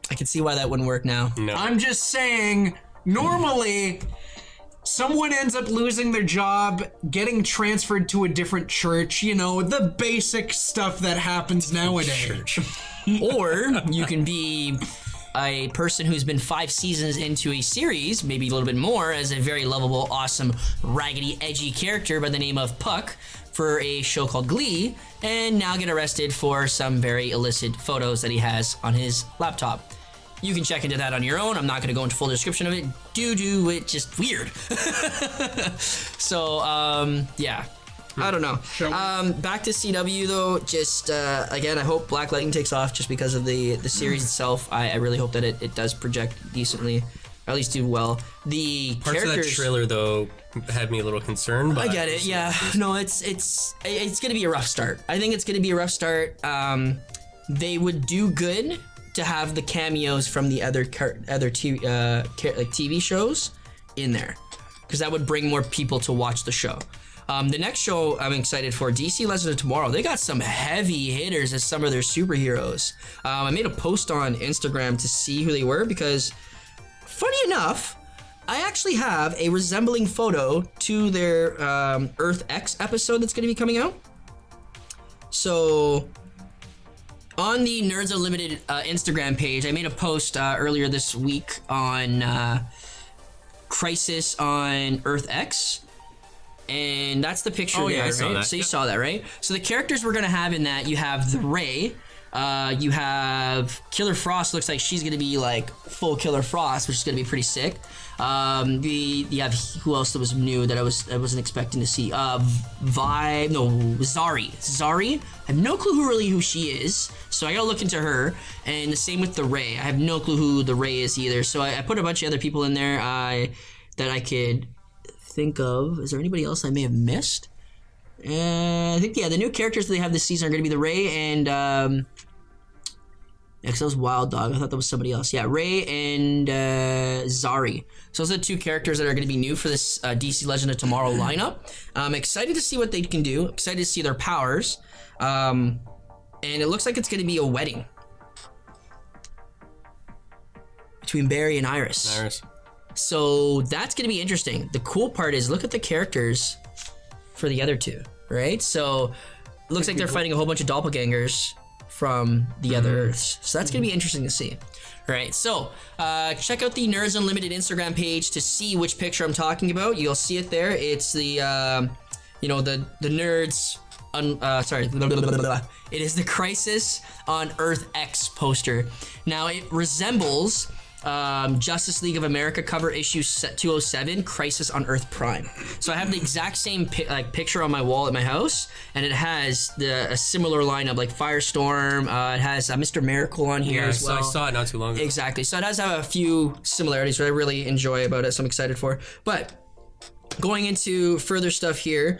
I can see why that wouldn't work now. No. I'm just saying, normally, someone ends up losing their job, getting transferred to a different church, you know, the basic stuff that happens nowadays. Or you can be a person who's been 5 seasons into a series, maybe a little bit more, as a very lovable, awesome, raggedy, edgy character by the name of Puck for a show called Glee, and now get arrested for some very illicit photos that he has on his laptop. You can check into that on your own. I'm not going to go into full description of it. Do it, just weird. So, yeah. I don't know. Back to CW though. Just again, I hope Black Lightning takes off just because of the series itself. I really hope that it does project decently, or at least do well. The Parts of that characters. trailer though had me a little concerned. But I get it. Yeah. No, it's gonna be a rough start. I think it's gonna be a rough start. They would do good to have the cameos from the other TV shows in there, because that would bring more people to watch the show. The next show I'm excited for, DC Legends of Tomorrow. They got some heavy hitters as some of their superheroes. I made a post on Instagram to see who they were, because funny enough, I actually have a resembling photo to their Earth X episode that's going to be coming out. So on the Nerds Unlimited Instagram page, I made a post earlier this week on Crisis on Earth X. And that's the picture there, I right? saw that. So you saw that, right? So the characters we're gonna have in that, you have the Ray, you have Killer Frost. Looks like she's gonna be like full Killer Frost, which is gonna be pretty sick. You have, who else that was new that I wasn't expecting to see? Zari. Zari. I have no clue who she is, so I gotta look into her. And the same with the Ray. I have no clue who the Ray is either. So I put a bunch of other people in there that I could think of. Is there anybody else I may have missed? I think, yeah, the new characters that they have this season are going to be the Ray and because that was Wild Dog. I thought that was somebody else. Yeah, Ray and Zari. So those are the 2 characters that are going to be new for this DC Legend of Tomorrow lineup. I'm excited to see what they can do. Excited to see their powers. And it looks like it's going to be a wedding. between Barry and Iris. So that's going to be interesting. The cool part is look at the characters for the other two, right? So it looks like they're fighting a whole bunch of doppelgangers from the other Earths. So that's going to be interesting to see. All right, so check out the Nerds Unlimited Instagram page to see which picture I'm talking about. You'll see it there. It's the, the Nerds... It is the Crisis on Earth X poster. Now, it resembles Justice League of America cover issue 207, Crisis on Earth Prime. So I have the exact same picture on my wall at my house, and it has a similar lineup like Firestorm. It has Mr. Miracle on here as well. I saw it not too long ago. Exactly. So it does have a few similarities that I really enjoy about it, so I'm excited for. But going into further stuff here,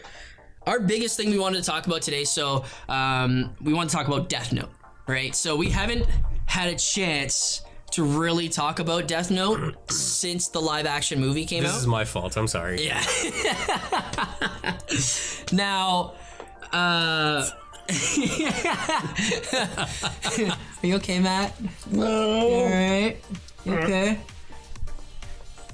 our biggest thing we wanted to talk about today, so we want to talk about Death Note, right? So we haven't had a chance to really talk about Death Note since the live action movie came out. This is my fault. I'm sorry. Yeah. Now, are you okay, Matt? No. You all right? You okay?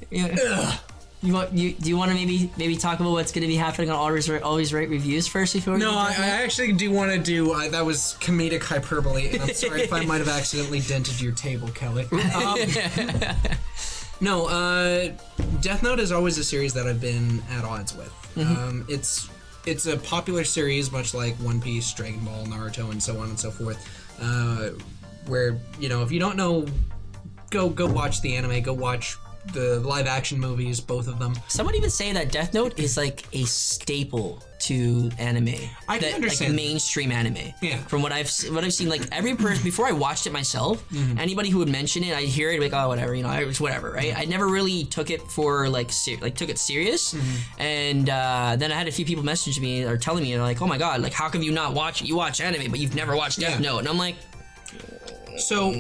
Yeah. Do you want to maybe talk about what's going to be happening on Always Right Reviews first before we No, get I to that? actually do want to do that was comedic hyperbole, and I'm sorry if I might have accidentally dented your table, Kelly. Death Note is always a series that I've been at odds with. It's a popular series, much like One Piece, Dragon Ball, Naruto, and so on and so forth. Where if you don't know, go watch the anime, go watch the live action movies, both of them. Some would even say that Death Note is like a staple to anime. I can understand like mainstream anime. Yeah. From what I've seen, like every person before I watched it myself, anybody who would mention it, I hear it like, oh whatever, it's whatever, right? I never really took it for took it serious, and then I had a few people message me or telling me like, oh my god, like how come you not watch it? You watch anime, but you've never watched Death Note, and I'm like. So,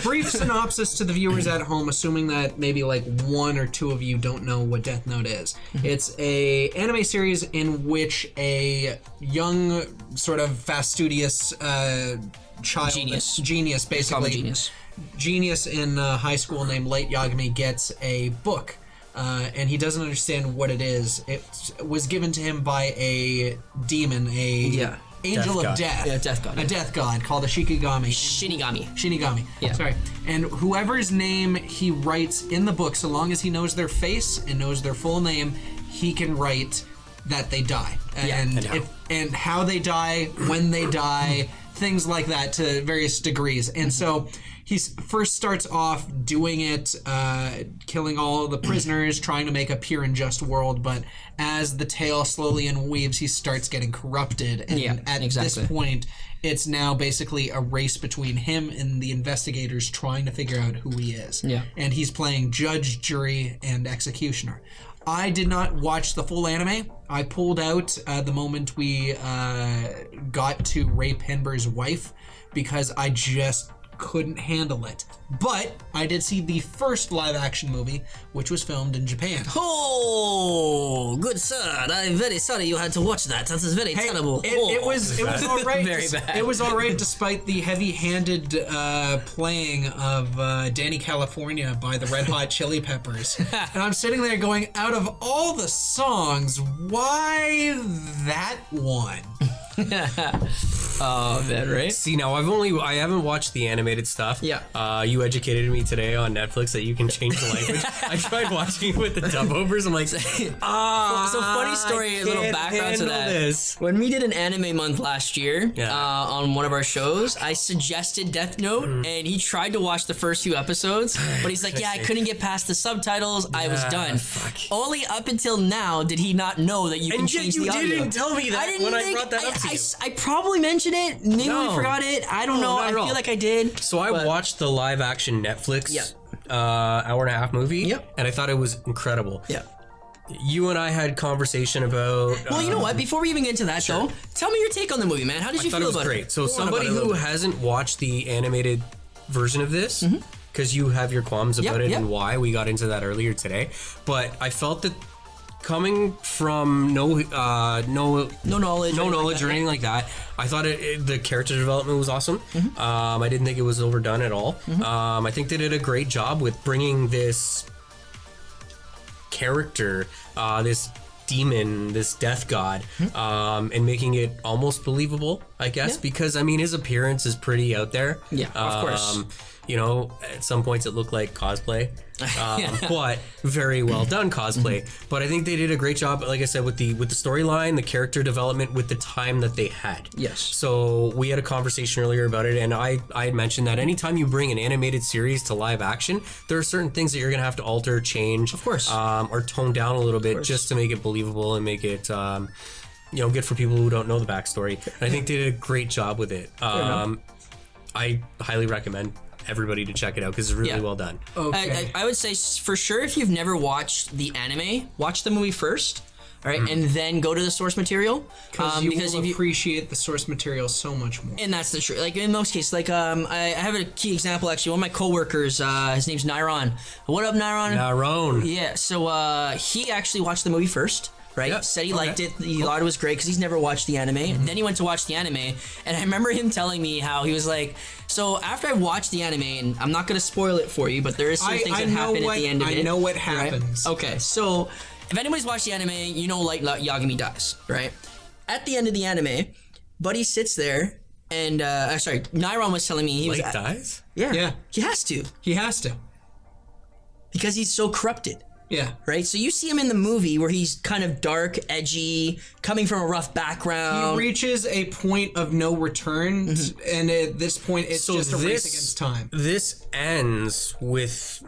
brief synopsis to the viewers at home, assuming that maybe like one or two of you don't know what Death Note is. It's a anime series in which a young, sort of fastidious child, genius basically, genius in high school named Light Yagami gets a book. And he doesn't understand what it is. It was given to him by a demon, angel of death. Yeah, death god. A death god called a Shinigami. Shinigami. Yeah. Sorry. And whoever's name he writes in the book, so long as he knows their face and knows their full name, he can write that they die. And how they die, when they die, things like that to various degrees. And so he first starts off doing it, killing all the prisoners, trying to make a pure and just world, but as the tale slowly unweaves, he starts getting corrupted. And at this point, it's now basically a race between him and the investigators trying to figure out who he is. Yeah. And he's playing judge, jury, and executioner. I did not watch the full anime. I pulled out the moment we got to Ray Penber's wife because I just couldn't handle it. But I did see the first live action movie, which was filmed in Japan. Oh, good sir. I'm very sorry you had to watch that. That is very terrible. It was all right. Very bad. It was all right despite the heavy-handed playing of Danny California by the Red Hot Chili Peppers. And I'm sitting there going, out of all the songs, why that one? Oh man, right? See, now I haven't watched the animated stuff. Yeah. You educated me today on Netflix that you can change the language. I tried watching it with the dub overs. I'm like, So funny story, a little background to that. This. When we did an anime month last year on one of our shows, I suggested Death Note, and he tried to watch the first few episodes, but he's like, I couldn't get past the subtitles. I was done. Only up until now did he not know that you can change the audio. And you didn't tell me that when I brought that up to you. I probably mentioned it. Maybe we forgot it. I don't know. I feel like I did. So I watched the live action Netflix hour and a half movie, and I thought it was incredible. Yeah. You and I had conversation about. Well, you know what? Before we even get into that, though, tell me your take on the movie, man. How did you feel about it? I thought it was great. So somebody who hasn't watched the animated version of this, because you have your qualms about it and why, we got into that earlier today. But I felt that coming from no knowledge or anything like that, I thought the character development was awesome. I didn't think it was overdone at all. I think they did a great job with bringing this character, this demon, this death god, and making it almost believable, I guess, because I mean his appearance is pretty out there. Yeah, of course. You know, at some points it looked like cosplay, but very well done cosplay. But I think they did a great job, like I said, with the storyline, the character development, with the time that they had. Yes. So we had a conversation earlier about it, and I had mentioned that anytime you bring an animated series to live action, there are certain things that you're gonna have to alter, change, of course, or tone down a little bit just to make it believable and make it good for people who don't know the backstory. And I think they did a great job with it. I highly recommend everybody to check it out because it's really well done. Okay. I would say for sure, if you've never watched the anime, watch the movie first, all right, and then go to the source material because you appreciate the source material so much more. And that's the truth. Like in most cases, like I have a key example actually. One of my coworkers, his name's Nyron. What up, Nyron? Nyron. Yeah. So he actually watched the movie first. Right? Yep. Said he liked it. He thought it was great because he's never watched the anime. And then he went to watch the anime. And I remember him telling me how he was like, so after I watched the anime, and I'm not going to spoil it for you, but there is some things that happen at the end of it. I know what happens. Right? Okay, so if anybody's watched the anime, you know Light Yagami dies, right? At the end of the anime, Buddy sits there and, Nyron was telling me Light dies? Yeah. He has to. He has to. Because he's so corrupted. Yeah. Right? So you see him in the movie where he's kind of dark, edgy, coming from a rough background. He reaches a point of no return, and at this point, it's just a race against time. This ends with...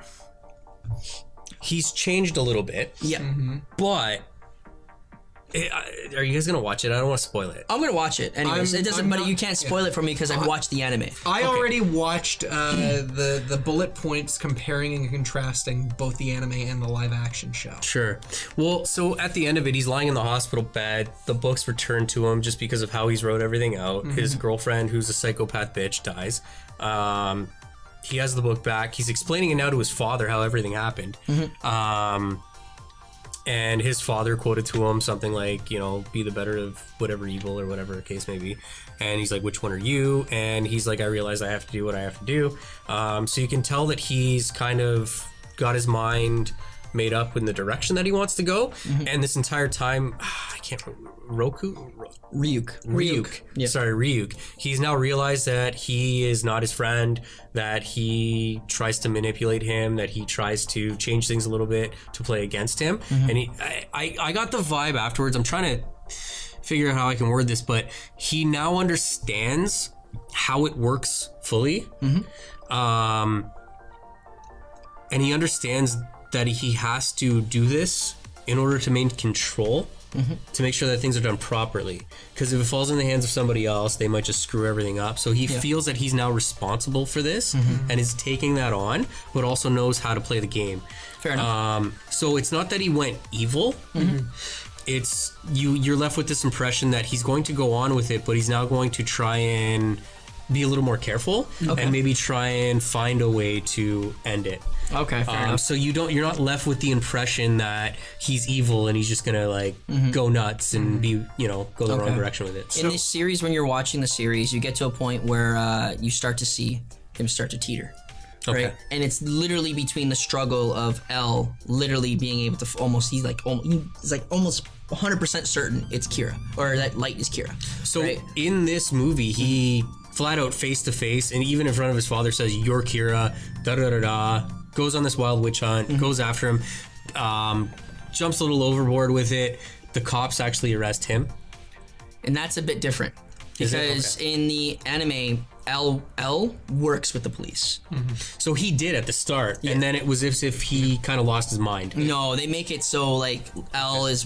He's changed a little bit. Yeah. But... Are you guys gonna watch it? I don't want to spoil it. I'm gonna watch it. Anyways, it doesn't. But you can't spoil it for me because I've watched the anime. I already watched the bullet points comparing and contrasting both the anime and the live action show. Sure. Well, so at the end of it, he's lying in the hospital bed. The book's returned to him just because of how he's wrote everything out. His girlfriend, who's a psychopath bitch, dies. He has the book back. He's explaining it now to his father how everything happened. And his father quoted to him something like, you know, be the better of whatever evil or whatever the case may be. And he's like, which one are you? And he's like, I realize I have to do what I have to do. So you can tell that he's kind of got his mind made up in the direction that he wants to go. And this entire time, I can't remember, Ryuk. Yeah. Sorry, Ryuk. He's now realized that he is not his friend, that he tries to manipulate him, that he tries to change things a little bit to play against him. And I got the vibe afterwards. I'm trying to figure out how I can word this, but he now understands how it works fully. And he understands that he has to do this in order to maintain control, to make sure that things are done properly. Because if it falls in the hands of somebody else, they might just screw everything up. So he feels that he's now responsible for this and is taking that on, but also knows how to play the game. Fair enough. So it's not that he went evil. It's you're left with this impression that he's going to go on with it, but he's now going to try and be a little more careful and maybe try and find a way to end it. Okay, fair enough. So you're not left with the impression that he's evil and he's just gonna like go nuts and be, go the wrong direction with it. In this series, when you're watching the series, you get to a point where you start to see him start to teeter. Right? And it's literally between the struggle of L literally being able to he's like almost 100% certain it's Kira, or that Light is Kira. So in this movie, he flat out face to face and even in front of his father says, "You're Kira," goes on this wild witch hunt, goes after him, jumps a little overboard with it. The cops actually arrest him. And that's a bit different. Because in the anime, L works with the police. So he did at the start, and then it was as if he kind of lost his mind. No, they make it so like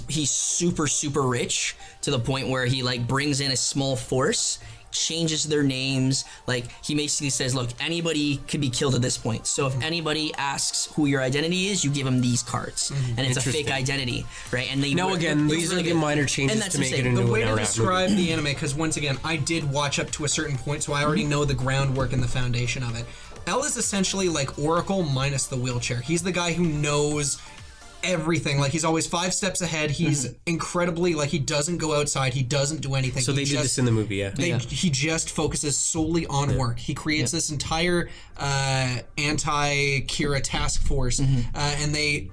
he's super, super rich to the point where he like brings in a small force, changes their names. Like he basically says, look, anybody could be killed at this point. So if anybody asks who your identity is, you give them these cards, and it's a fake identity, right? And they these are the minor changes to make it into the way an to hour describe the anime, because once again, I did watch up to a certain point, so I already know the groundwork and the foundation of it. L is essentially like Oracle minus the wheelchair. He's the guy who knows everything. Like, he's always 5 steps ahead. He's incredibly, like, he doesn't go outside. He doesn't do anything. So they did this in the movie, yeah. He just focuses solely on work. He creates this entire anti-Kira task force, and they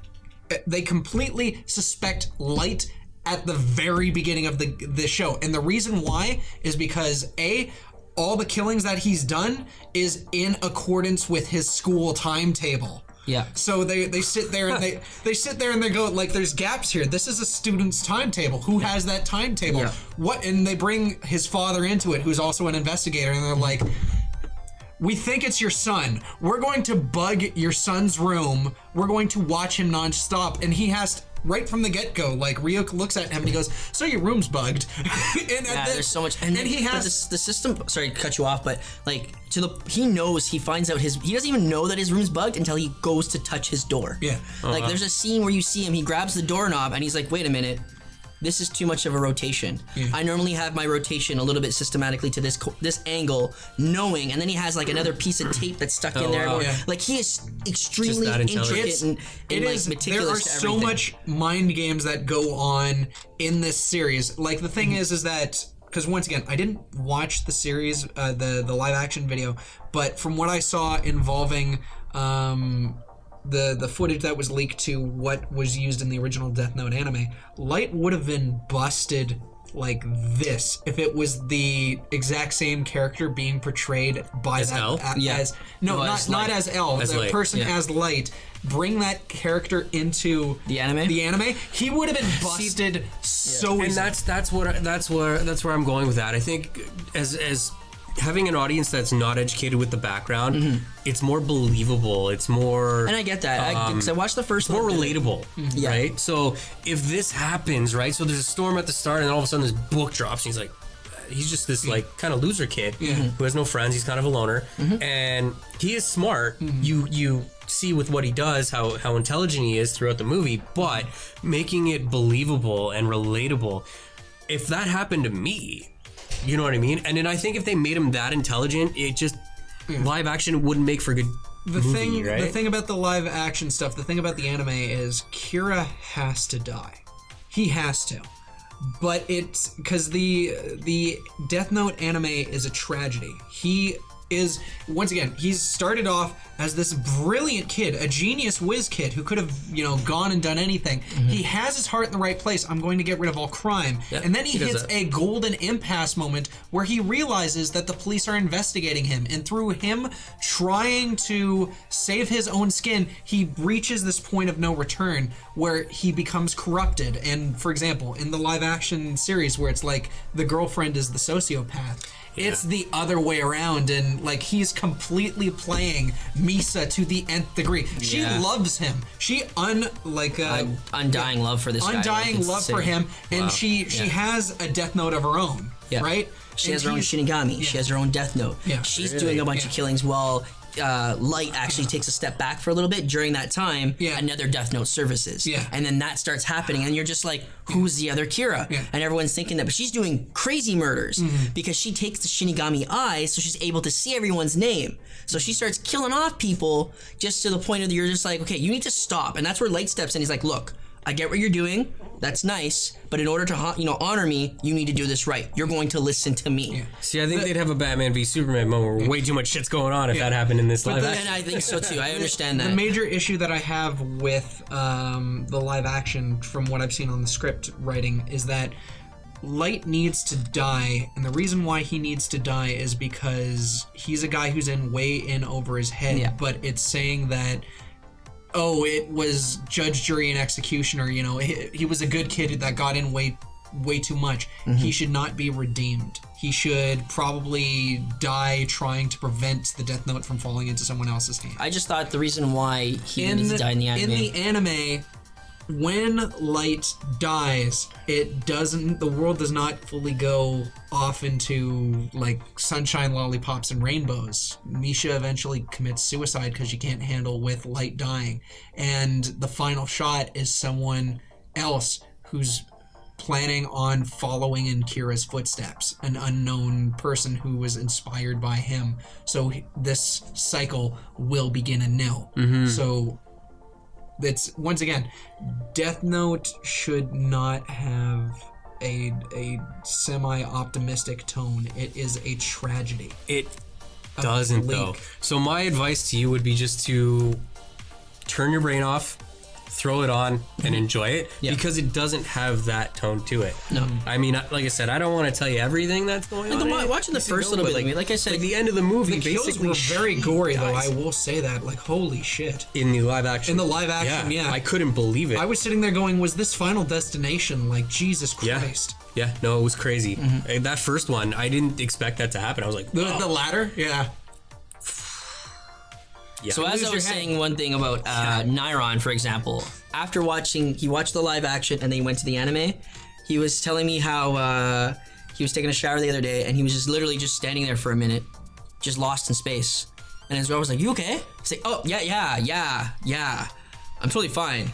completely suspect Light at the very beginning of the show. And the reason why is because all the killings that he's done is in accordance with his school timetable. Yeah. So they sit there and they sit there and they go, like, there's gaps here. This is a student's timetable. Who has that timetable? Yeah. What? And they bring his father into it, who's also an investigator, and they're like, we think it's your son. We're going to bug your son's room. We're going to watch him nonstop. And he has right from the get-go, like, Ryuk looks at him and he goes, so your room's bugged. There's so much, and he has the system. Sorry to cut you off, but like he finds out he doesn't even know that his room's bugged until he goes to touch his door. Yeah. Like, there's a scene where you see him, he grabs the doorknob and he's like, wait a minute. This is too much of a rotation. I normally have my rotation a little bit systematically to this angle, knowing, and then he has like another piece of tape that's stuck in there. wow. Like, he is extremely that intricate and like meticulous. There are to so everything. much mind games that go on in this series. Like, the thing is that, because once again, I didn't watch the series, the live action video, but from what I saw involving the footage that was leaked to what was used in the original Death Note anime, Light would have been busted like this if it was the exact same character being portrayed by As L? Not as L, As the Light. person as Light. Bring that character into The anime? He would have been busted so And easily. that's where I'm going with that. I think as having an audience that's not educated with the background, it's more believable. It's more, And I get that, because I watched the first more one. relatable, Yeah. right? So if this happens, right? So there's a storm at the start, and then all of a sudden this book drops, and he's like, he's just this like kind of loser kid who has no friends. He's kind of a loner, and he is smart. You see with what he does how intelligent he is throughout the movie, but making it believable and relatable. If that happened to me, you know what I mean? And then I think if they made him that intelligent, it just live action wouldn't make for good movie, right? The thing about the live action stuff, the thing about the anime is Kira has to die. He has to. But it's because the Death Note anime is a tragedy. He is, once again, he's started off as this brilliant kid, a genius whiz kid who could have, gone and done anything. He has his heart in the right place. I'm going to get rid of all crime. Yeah, and then he does hits that. a golden impasse moment where he realizes that the police are investigating him. And through him trying to save his own skin, he reaches this point of no return where he becomes corrupted. And for example, in the live action series where it's like the girlfriend is the sociopath, it's the other way around, and like he's completely playing Misa to the nth degree. She loves him. She Undying love for this guy. undying love for him, and she has a Death Note of her own, right? She And has her own he's- Shinigami. She has her own Death Note. Yeah. She's doing a bunch of killings while Light actually takes a step back for a little bit. During that time, another Death Note surfaces. Yeah. And then that starts happening, and you're just like, who's the other Kira? Yeah. And everyone's thinking that, but she's doing crazy murders because she takes the Shinigami eyes, so she's able to see everyone's name. So she starts killing off people just to the point of you're just like, okay, you need to stop. And that's where Light steps in. He's like, look, I get what you're doing. That's nice, but in order to honor me, you need to do this right. You're going to listen to me. See, I think they'd have a Batman v Superman moment where way too much shit's going on if that happened in this live action. And I think so too. I understand that. The major issue that I have with the live action, from what I've seen on the script writing, is that Light needs to die, and the reason why he needs to die is because he's a guy who's way in over his head, but it's saying that, oh, it was judge, jury, and executioner, he was a good kid that got in way too much. He should not be redeemed. He should probably die trying to prevent the Death Note from falling into someone else's hand. I just thought the reason why he needed to die in the anime. In the anime, when Light dies, the world does not fully go off into like sunshine, lollipops, and rainbows. Misha eventually commits suicide because she can't handle with Light dying, and the final shot is someone else who's planning on following in Kira's footsteps, an unknown person who was inspired by him. So this cycle will begin anew. So It's once again, Death Note should not have a semi-optimistic tone. It is a tragedy. It doesn't bleak. though. So my advice to you would be just to turn your brain off, throw it on, and enjoy it because it doesn't have that tone to it. No. I mean, like I said, I don't want to tell you everything that's going on. Watching the first little bit, like I said, like the end of the movie, The kills basically were very gory, though. dies. I will say that. Like, holy shit! In the live action. In the live action, yeah. I couldn't believe it. I was sitting there going, "Was this Final Destination?" Like, Jesus Christ. Yeah, no, it was crazy. And that first one, I didn't expect that to happen. I was like, The ladder, yeah. yeah. So as I was saying one thing about Nairon, for example, after he watched the live action and then he went to the anime, he was telling me how he was taking a shower the other day and he was just literally just standing there for a minute, just lost in space. And his brother was like, "You okay?" He's like, "Oh, yeah. I'm totally fine.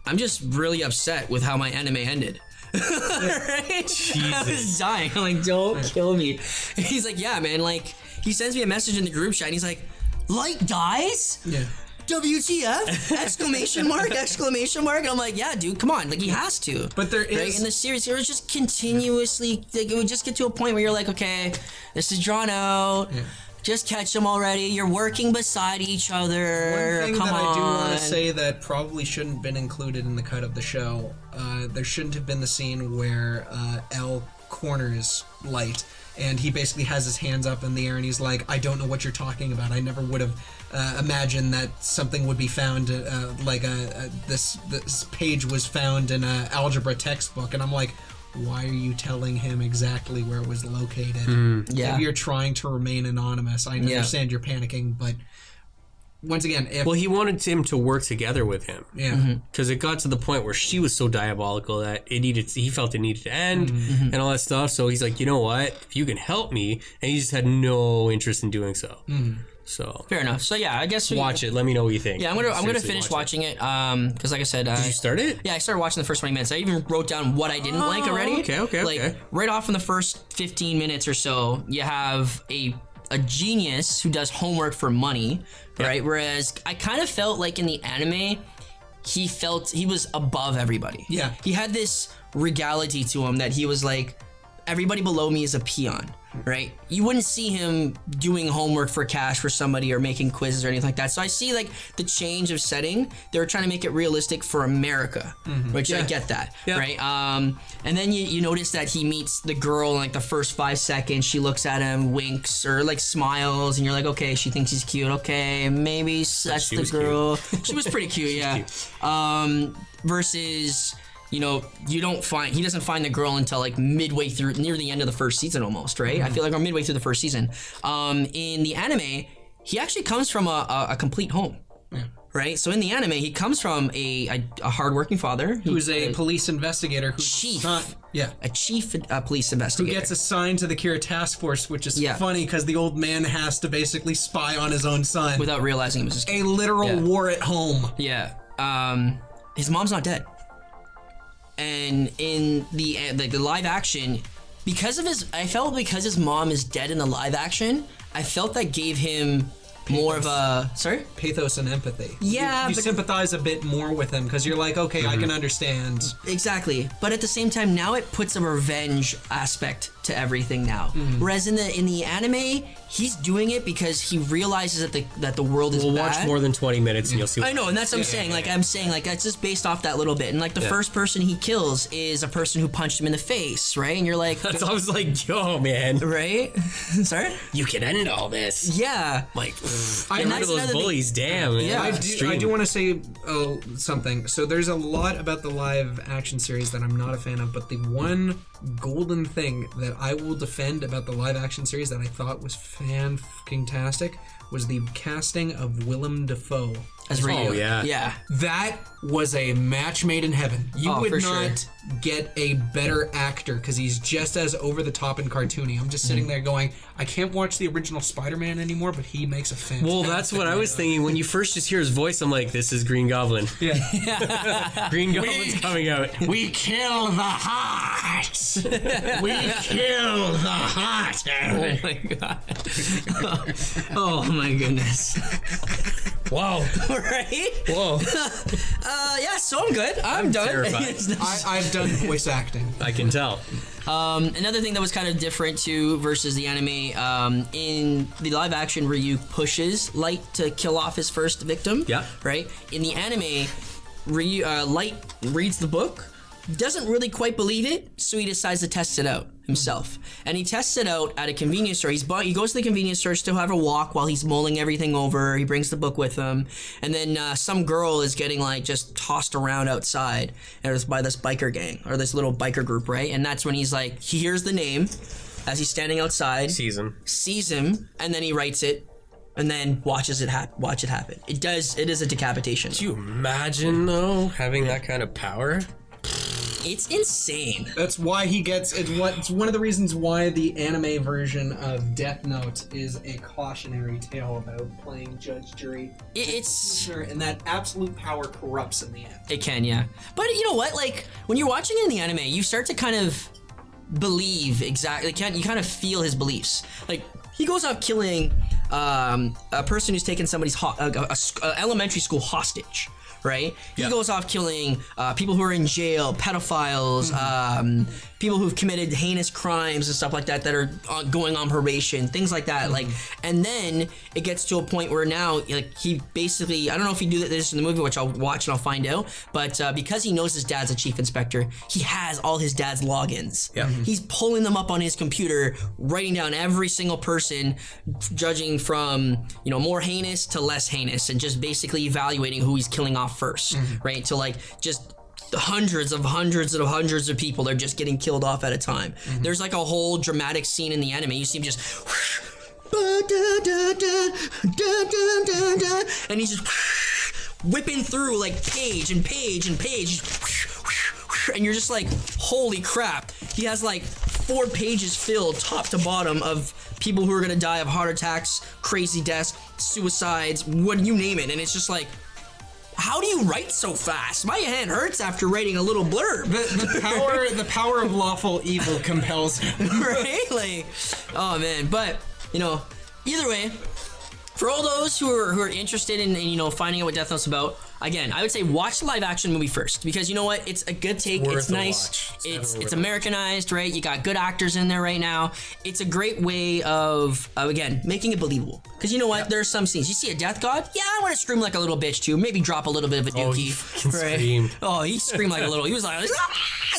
I'm just really upset with how my anime ended." Right? I was dying. I'm like, "Don't kill me." And he's like, "Yeah, man." Like, he sends me a message in the group chat and he's like, "Light dies?" Yeah. WTF! Exclamation mark! Exclamation mark! And I'm like, yeah, dude, come on! Like, he has to. But there is in the series, it was just continuously. Like, it would just get to a point where you're like, okay, this is drawn out. Yeah. Just catch them already. You're working beside each other. One thing Come that I do want on. to say that probably shouldn't have been included in the cut of the show, there shouldn't have been the scene where L corners Light, and he basically has his hands up in the air and he's like, "I don't know what you're talking about. I never would have imagined that something would be found this page was found in an algebra textbook." And I'm like, why are you telling him exactly where it was located? Yeah. If you're trying to remain anonymous, I understand you're panicking, but once again, if Well, he wanted him to work together with him. yeah, Because it got to the point where she was so diabolical that he felt it needed to end and all that stuff. So he's like, you know what? If you can help me, and he just had no interest in doing so. So Fair enough. So yeah, I guess watch it. Let me know what you think. Yeah, I'm gonna Seriously, finish watch watching it. Because like I said, Did you start it? yeah, I started watching the first 20 minutes. I even wrote down what I didn't like already. okay. Like right off in the first 15 minutes or so, you have a genius who does homework for money, right? Whereas I kind of felt like in the anime, he was above everybody. Yeah. He had this regality to him that he was like, everybody below me is a peon, right? You wouldn't see him doing homework for cash for somebody or making quizzes or anything like that. So I see like the change of setting. They were trying to make it realistic for America, which I get that, right? And then you notice that he meets the girl in like the first 5 seconds. She looks at him, winks, or like smiles, and you're like, okay, she thinks he's cute. Okay, maybe that's the girl. She was pretty cute, yeah. Versus, you know, he doesn't find the girl until like midway through, near the end of the first season almost, right? I feel like, or midway through the first season. In the anime, he actually comes from a complete home, right? So in the anime, he comes from a hardworking father who's a police investigator who's chief, a chief police who investigator. gets assigned to the Kira task force, which is Yeah. funny because the old man has to basically spy on his own son. without realizing it was his kid. a literal Yeah. war at home. Yeah. His mom's not dead. And in the live action, because his mom is dead in the live action, I felt that gave him more of a Pathos and empathy. Yeah, you but- sympathize a bit more with him because you're like, okay, I can understand. Exactly, but at the same time, now it puts a revenge aspect to everything now. Whereas in the anime, he's doing it because he realizes that the world is We'll bad. watch more than 20 minutes and you'll see. I know, and that's what I'm saying. Like, I'm saying, like, that's just based off that little bit. And, like, the first person he kills is a person who punched him in the face, right? And you're like... So I was like, yo, man, right? Sorry? you can end all this. Yeah. Like, I- get rid that's of those another thing. bullies, damn. Man. Yeah. I Extreme. do want to say something. So there's a lot about the live action series that I'm not a fan of, but the one golden thing that I will defend about the live action series that I thought was fan-fucking-tastic was the casting of Willem Dafoe. As Ryu. Oh, yeah. Yeah. That was a match made in heaven. You Oh, would for not get a better actor because he's just as over the top and cartoony. I'm just sitting there going, I can't watch the original Spider-Man anymore, but he makes a fantastic. Well, that's what I was thinking. When you first just hear his voice, I'm like, this is Green Goblin. Yeah. Green Goblin's coming out. We kill the heart. We kill the heart. Oh my god. Oh my goodness. Wow. right? Whoa. Yeah, so I'm good. I'm done. terrified. I've done voice acting. I can tell. Another thing that was kind of different too versus the anime, in the live action, Ryu pushes Light to kill off his first victim. Yeah. Right? In the anime, Light reads the book, doesn't really quite believe it, so he decides to test it out himself. And he tests it out at a convenience store. He goes to the convenience store to have a walk while he's mulling everything over. He brings the book with him. And then some girl is getting like just tossed around outside, and it's by this biker gang or this little biker group, right? And that's when he's like, he hears the name as he's standing outside, sees him, and then he writes it. And then watch it happen. It is a decapitation. Do you imagine though having that kind of power? It's insane. That's why he gets. It's one of the reasons why the anime version of Death Note is a cautionary tale about playing judge, jury, It's and that absolute power corrupts in the end. It can, yeah. But you know what? Like when you're watching it in the anime, you start to kind of believe exactly. You kind of feel his beliefs. Like he goes off killing a person who's taken somebody's elementary school hostage. Right? He goes off killing people who are in jail, pedophiles, people who've committed heinous crimes and stuff like that are going on probation, things like that. Like, and then it gets to a point where now, like, he basically, I don't know if he do this in the movie, which I'll watch and I'll find out, but because he knows his dad's a chief inspector, he has all his dad's logins. Yeah. He's pulling them up on his computer, writing down every single person, judging from, more heinous to less heinous, and just basically evaluating who he's killing off first, right? To like just hundreds of people, they're just getting killed off at a time. There's like a whole dramatic scene in the anime. You see him just and he's just whipping through like page and page and page, and you're just like, holy crap. He has like 4 pages filled top to bottom of people who are gonna die of heart attacks, crazy deaths, suicides, what you name it. And it's just like, how do you write so fast? My hand hurts after writing a little blurb. The power of lawful evil compels him. Right? Like, oh man. But either way, for all those who are interested in finding out what Death Note's about, again, I would say watch the live action movie first, because you know what? It's a good take. It's nice. It's Americanized, right? You got good actors in there right now. It's a great way of again making it believable. Because you know what? There's some scenes. You see a death god? Yeah, I want to scream like a little bitch too. Maybe drop a little bit of a dookie. Oh, he fucking screamed. Oh, he screamed like a little. He was like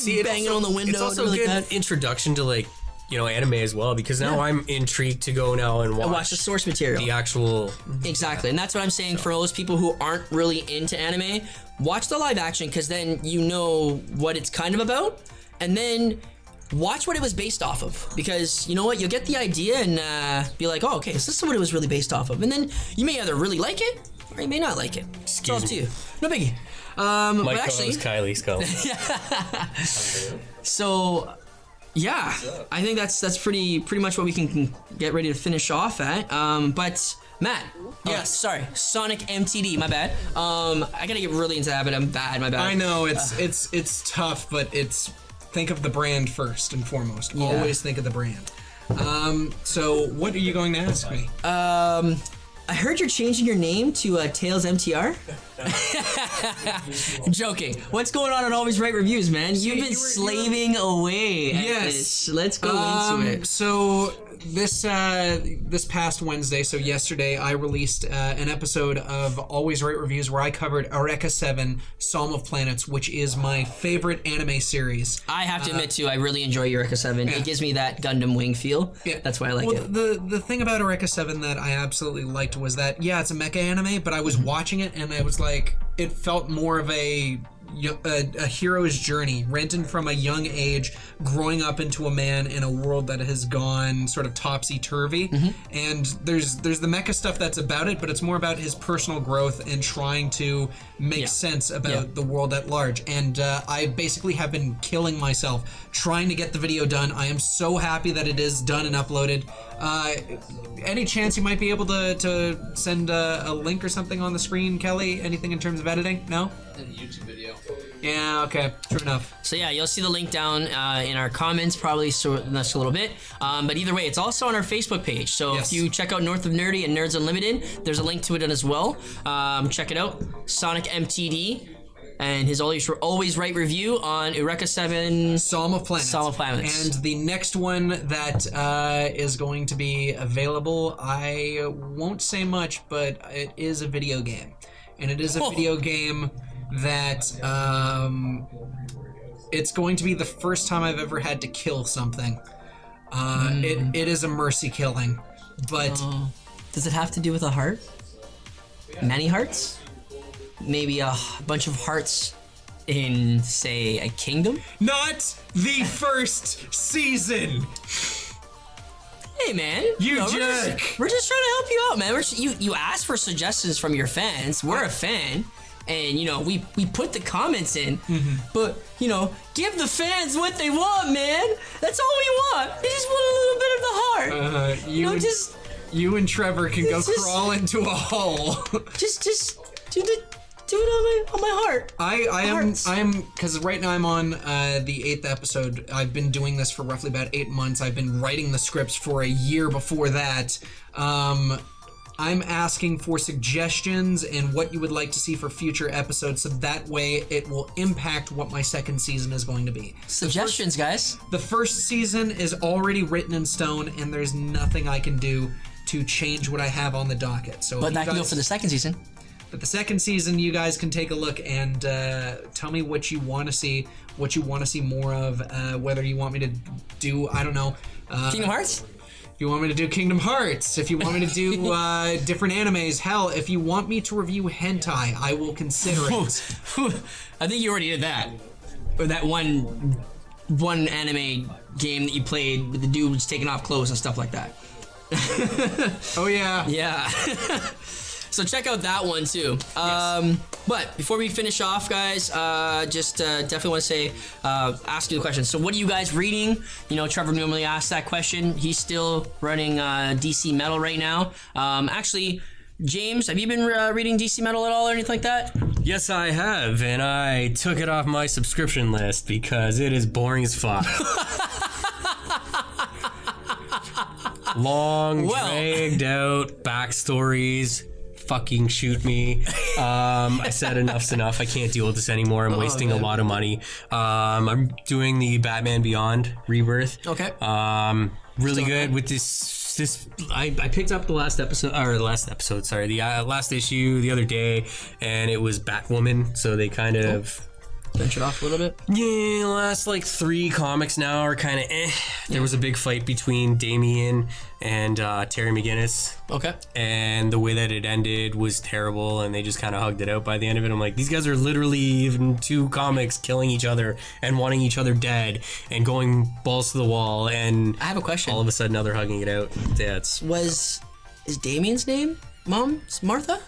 banging on the window. It's also a like good that. introduction to like anime as well, because now I'm intrigued to go now and watch the source material. the actual. Exactly, and that's what I'm saying for those people who aren't really into anime. Watch the live action, because then you know what it's kind of about, and then watch what it was based off of, because you know what, you'll get the idea and be like, oh, okay, so this is what it was really based off of, and then you may either really like it or you may not like it. It's all up to you. No biggie. My but actually, co-host Kylie Skull. so. Yeah, I think that's pretty much what we can get ready to finish off at. But Matt, sorry, Sonic MTD, my bad. I gotta get really into that, but I'm bad, my bad. I know it's tough, but think of the brand first and foremost. Yeah. Always think of the brand. So what are you going to ask me? I heard you're changing your name to Tails MTR. Joking. What's going on at Always Right Reviews, man? You've been slaving away at this. Let's go into it. So this past Wednesday, so yesterday, I released an episode of Always Right Reviews where I covered Eureka 7, Psalm of Planets, which is my favorite anime series. I have to admit, too, I really enjoy Eureka 7. It gives me that Gundam Wing feel. Yeah. That's why I like it. The thing about Eureka 7 that I absolutely liked was that, it's a mecha anime, but I was watching it and I was like, it felt more of a hero's journey, Renton from a young age, growing up into a man in a world that has gone sort of topsy-turvy. And there's the mecha stuff that's about it, but it's more about his personal growth and trying to make sense about the world at large. And I basically have been killing myself trying to get the video done. I am so happy that it is done and uploaded. Any chance you might be able to send a link or something on the screen, Kelly? Anything in terms of editing? No? And YouTube video. Yeah, okay, true enough. So yeah, you'll see the link down in our comments probably in just a little bit. But either way, it's also on our Facebook page. So Yes. if you check out North of Nerdy and Nerds Unlimited, there's a link to it as well. Check it out. Sonic MTD and his always right review on Eureka 7. Psalm of Planets. Psalm of Planets. And the next one that is going to be available, I won't say much, but it is a video game. And it is a video game that it's going to be the first time I've ever had to kill something. It is a mercy killing, but Does it have to do with a heart? Many hearts? Maybe a bunch of hearts in, say, a kingdom? not the first season. Hey man, You know, jerk. We're just trying to help you out, man. You asked for suggestions from your fans. We're a fan, and we put the comments in. But give the fans what they want, man. That's all we want. They just want a little bit of the heart. You and Trevor can go Just- crawl into a hole. Just do it on my heart. I am because right now I'm on the 8th episode. I've been doing this for roughly about 8 months. I've been writing the scripts for a year before that. I'm asking for suggestions and what you would like to see for future episodes, so that way it will impact what my second season is going to be. Suggestions, guys. The first season is already written in stone, and there's nothing I can do to change what I have on the docket. So, But that can go for the second season. But the second season, you guys can take a look and tell me what you want to see, what you want to see more of, whether you want me to do, I don't know. Kingdom Hearts? If you want me to do Kingdom Hearts, if you want me to do different animes, hell, if you want me to review hentai, I will consider it. I think you already did that. Or that one anime game that you played with the dudes taking off clothes and stuff like that. Oh, yeah. Yeah. So check out that one too. But before we finish off, guys, just definitely want to say, ask you the question. So what are you guys reading? Trevor normally asks that question. He's still running DC Metal right now. Actually, James, have you been reading DC Metal at all or anything like that? Yes, I have, and I took it off my subscription list because it is boring as fuck. Long, dragged out backstories. Fucking shoot me. I said enough's enough. I can't deal with this anymore. I'm wasting a lot of money. I'm doing the Batman Beyond Rebirth. Okay. Really good with this. I picked up the last issue the other day, and it was Batwoman. So they kind of Ventured off a little bit. Yeah, the last 3 comics now are kind of eh. There was a big fight between Damian and Terry McGinnis. Okay. And the way that it ended was terrible, and they just kind of hugged it out by the end of it. I'm like, these guys are literally in 2 comics killing each other and wanting each other dead and going balls to the wall, and I have a question. all of a sudden now they're hugging it out. Yeah, it's Is Damien's name Mom's Martha?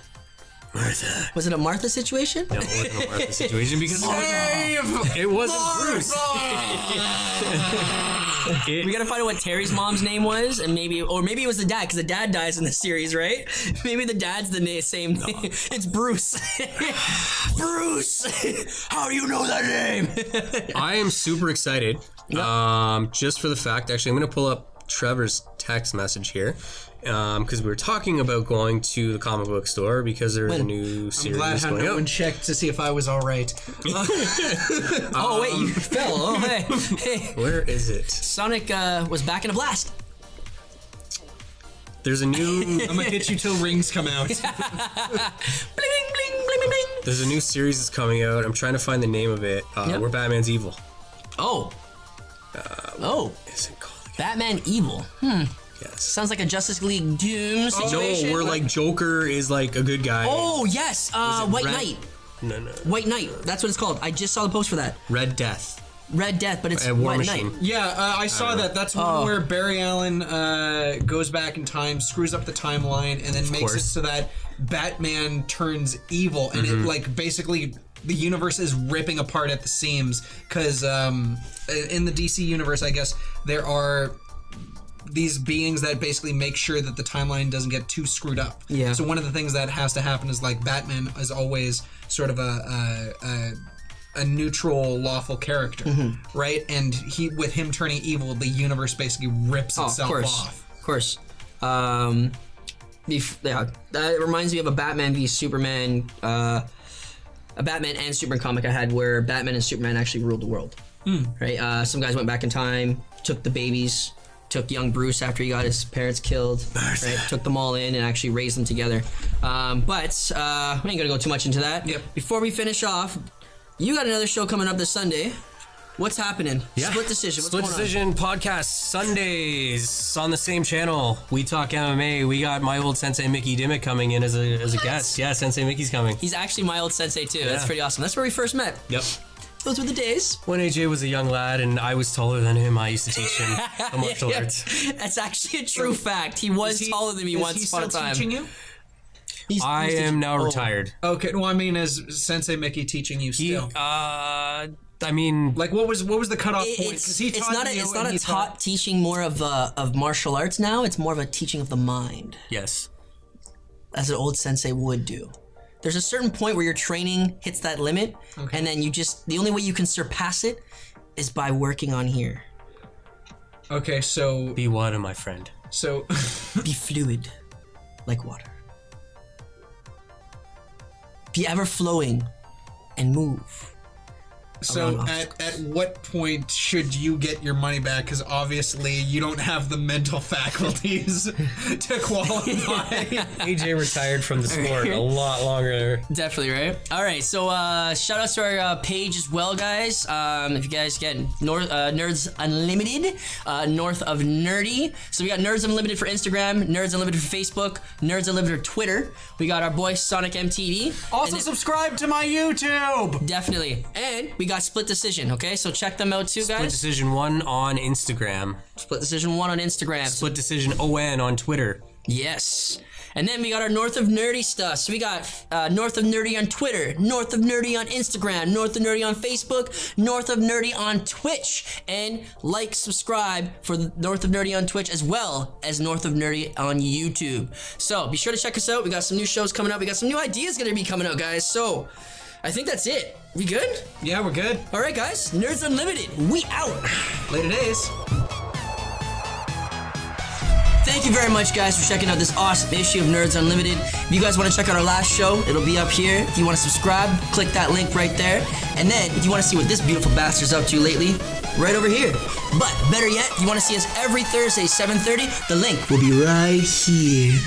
Martha. Was it a Martha situation? No, it wasn't a Martha situation because it wasn't Bruce. We gotta find out what Terry's mom's name was, and maybe it was the dad, because the dad dies in the series, right? Maybe the dad's the same name. It's Bruce. Bruce! How do you know that name? I am super excited. Just for the fact, actually, I'm going to pull up Trevor's text message here. Because we were talking about going to the comic book store because there's a new series I'm glad how going no out. one checked to see if I was all right. Oh, wait, you fell. Oh, hey. Where is it? Sonic was back in a blast. There's a new I'm gonna hit you till rings come out. Bling, bling, bling, bling, bling. there's a new series that's coming out. I'm trying to find the name of it. Yep. Where Batman's evil. Oh. Is it called again? Batman Evil. Yes. Sounds like a Justice League Doom No, situation. where Joker is a good guy. Oh, yes. White Red- Knight. No. White Knight. That's what it's called. I just saw the post for that. Red Death. Red Death, but it's War White Machine. Knight. Yeah, I saw that. That's one where Barry Allen goes back in time, screws up the timeline, and then makes it course. so that Batman turns evil, and it basically the universe is ripping apart at the seams. Because in the DC universe, I guess there are these beings that basically make sure that the timeline doesn't get too screwed up. Yeah. So one of the things that has to happen is Batman is always sort of a a neutral, lawful character, right? And with him turning evil, the universe basically rips itself off. Of course. That reminds me of a Batman v Superman, a Batman and Superman comic I had where Batman and Superman actually ruled the world. Right? Some guys went back in time, took the babies, took young Bruce after he got his parents killed, right? Took them all in and actually raised them together. But we ain't gonna go too much into that. Yep. Before we finish off, you got another show coming up this Sunday. What's happening? Yeah. Split Decision. What's Split going Decision podcast Sundays on the same channel. We talk MMA. We got my old sensei Mickey Dimmick coming in as a guest. Yeah, Sensei Mickey's coming. He's actually my old sensei too. That's pretty awesome. That's where we first met. Yep. Those were the days. When AJ was a young lad and I was taller than him, I used to teach him the martial arts. That's actually a true fact. He was taller than me once upon a time. Teaching you? I am now retired. Okay, well, I mean, is Sensei Mickey teaching you still? I mean, Like, what was the cutoff point? Because he It's taught not you a and he taught. teaching more of martial arts now. It's more of a teaching of the mind, yes. as an old sensei would do. There's a certain point where your training hits that limit, and then the only way you can surpass it is by working on here. Okay, so Be water, my friend. Be fluid, like water. Be ever flowing, and move. So at what point should you get your money back? Because obviously you don't have the mental faculties to qualify. AJ retired from the sport a lot longer. Definitely, right? All right, so shout outs to our page as well, guys. If you guys get Nerds Unlimited, north of Nerdy. So we got Nerds Unlimited for Instagram, Nerds Unlimited for Facebook, Nerds Unlimited for Twitter. We got our boy Sonic MTV. Also subscribe to my YouTube. Definitely. And we got Split Decision, okay? So check them out too, Split guys. Decision 1 on Instagram. Split Decision 1 on Instagram. Split Decision ON on Twitter. Yes. And then we got our North of Nerdy stuff. So we got North of Nerdy on Twitter, North of Nerdy on Instagram, North of Nerdy on Facebook, North of Nerdy on Twitch. And like, subscribe for North of Nerdy on Twitch as well as North of Nerdy on YouTube. So be sure to check us out. We got some new shows coming up. We got some new ideas going to be coming out, guys. So I think that's it. We good? Yeah, we're good. All right, guys. Nerds Unlimited. We out. Later days. Thank you very much, guys, for checking out this awesome issue of Nerds Unlimited. If you guys want to check out our last show, it'll be up here. If you want to subscribe, click that link right there. And then, if you want to see what this beautiful bastard's up to lately, right over here. But better yet, if you want to see us every Thursday, 7:30, the link will be right here.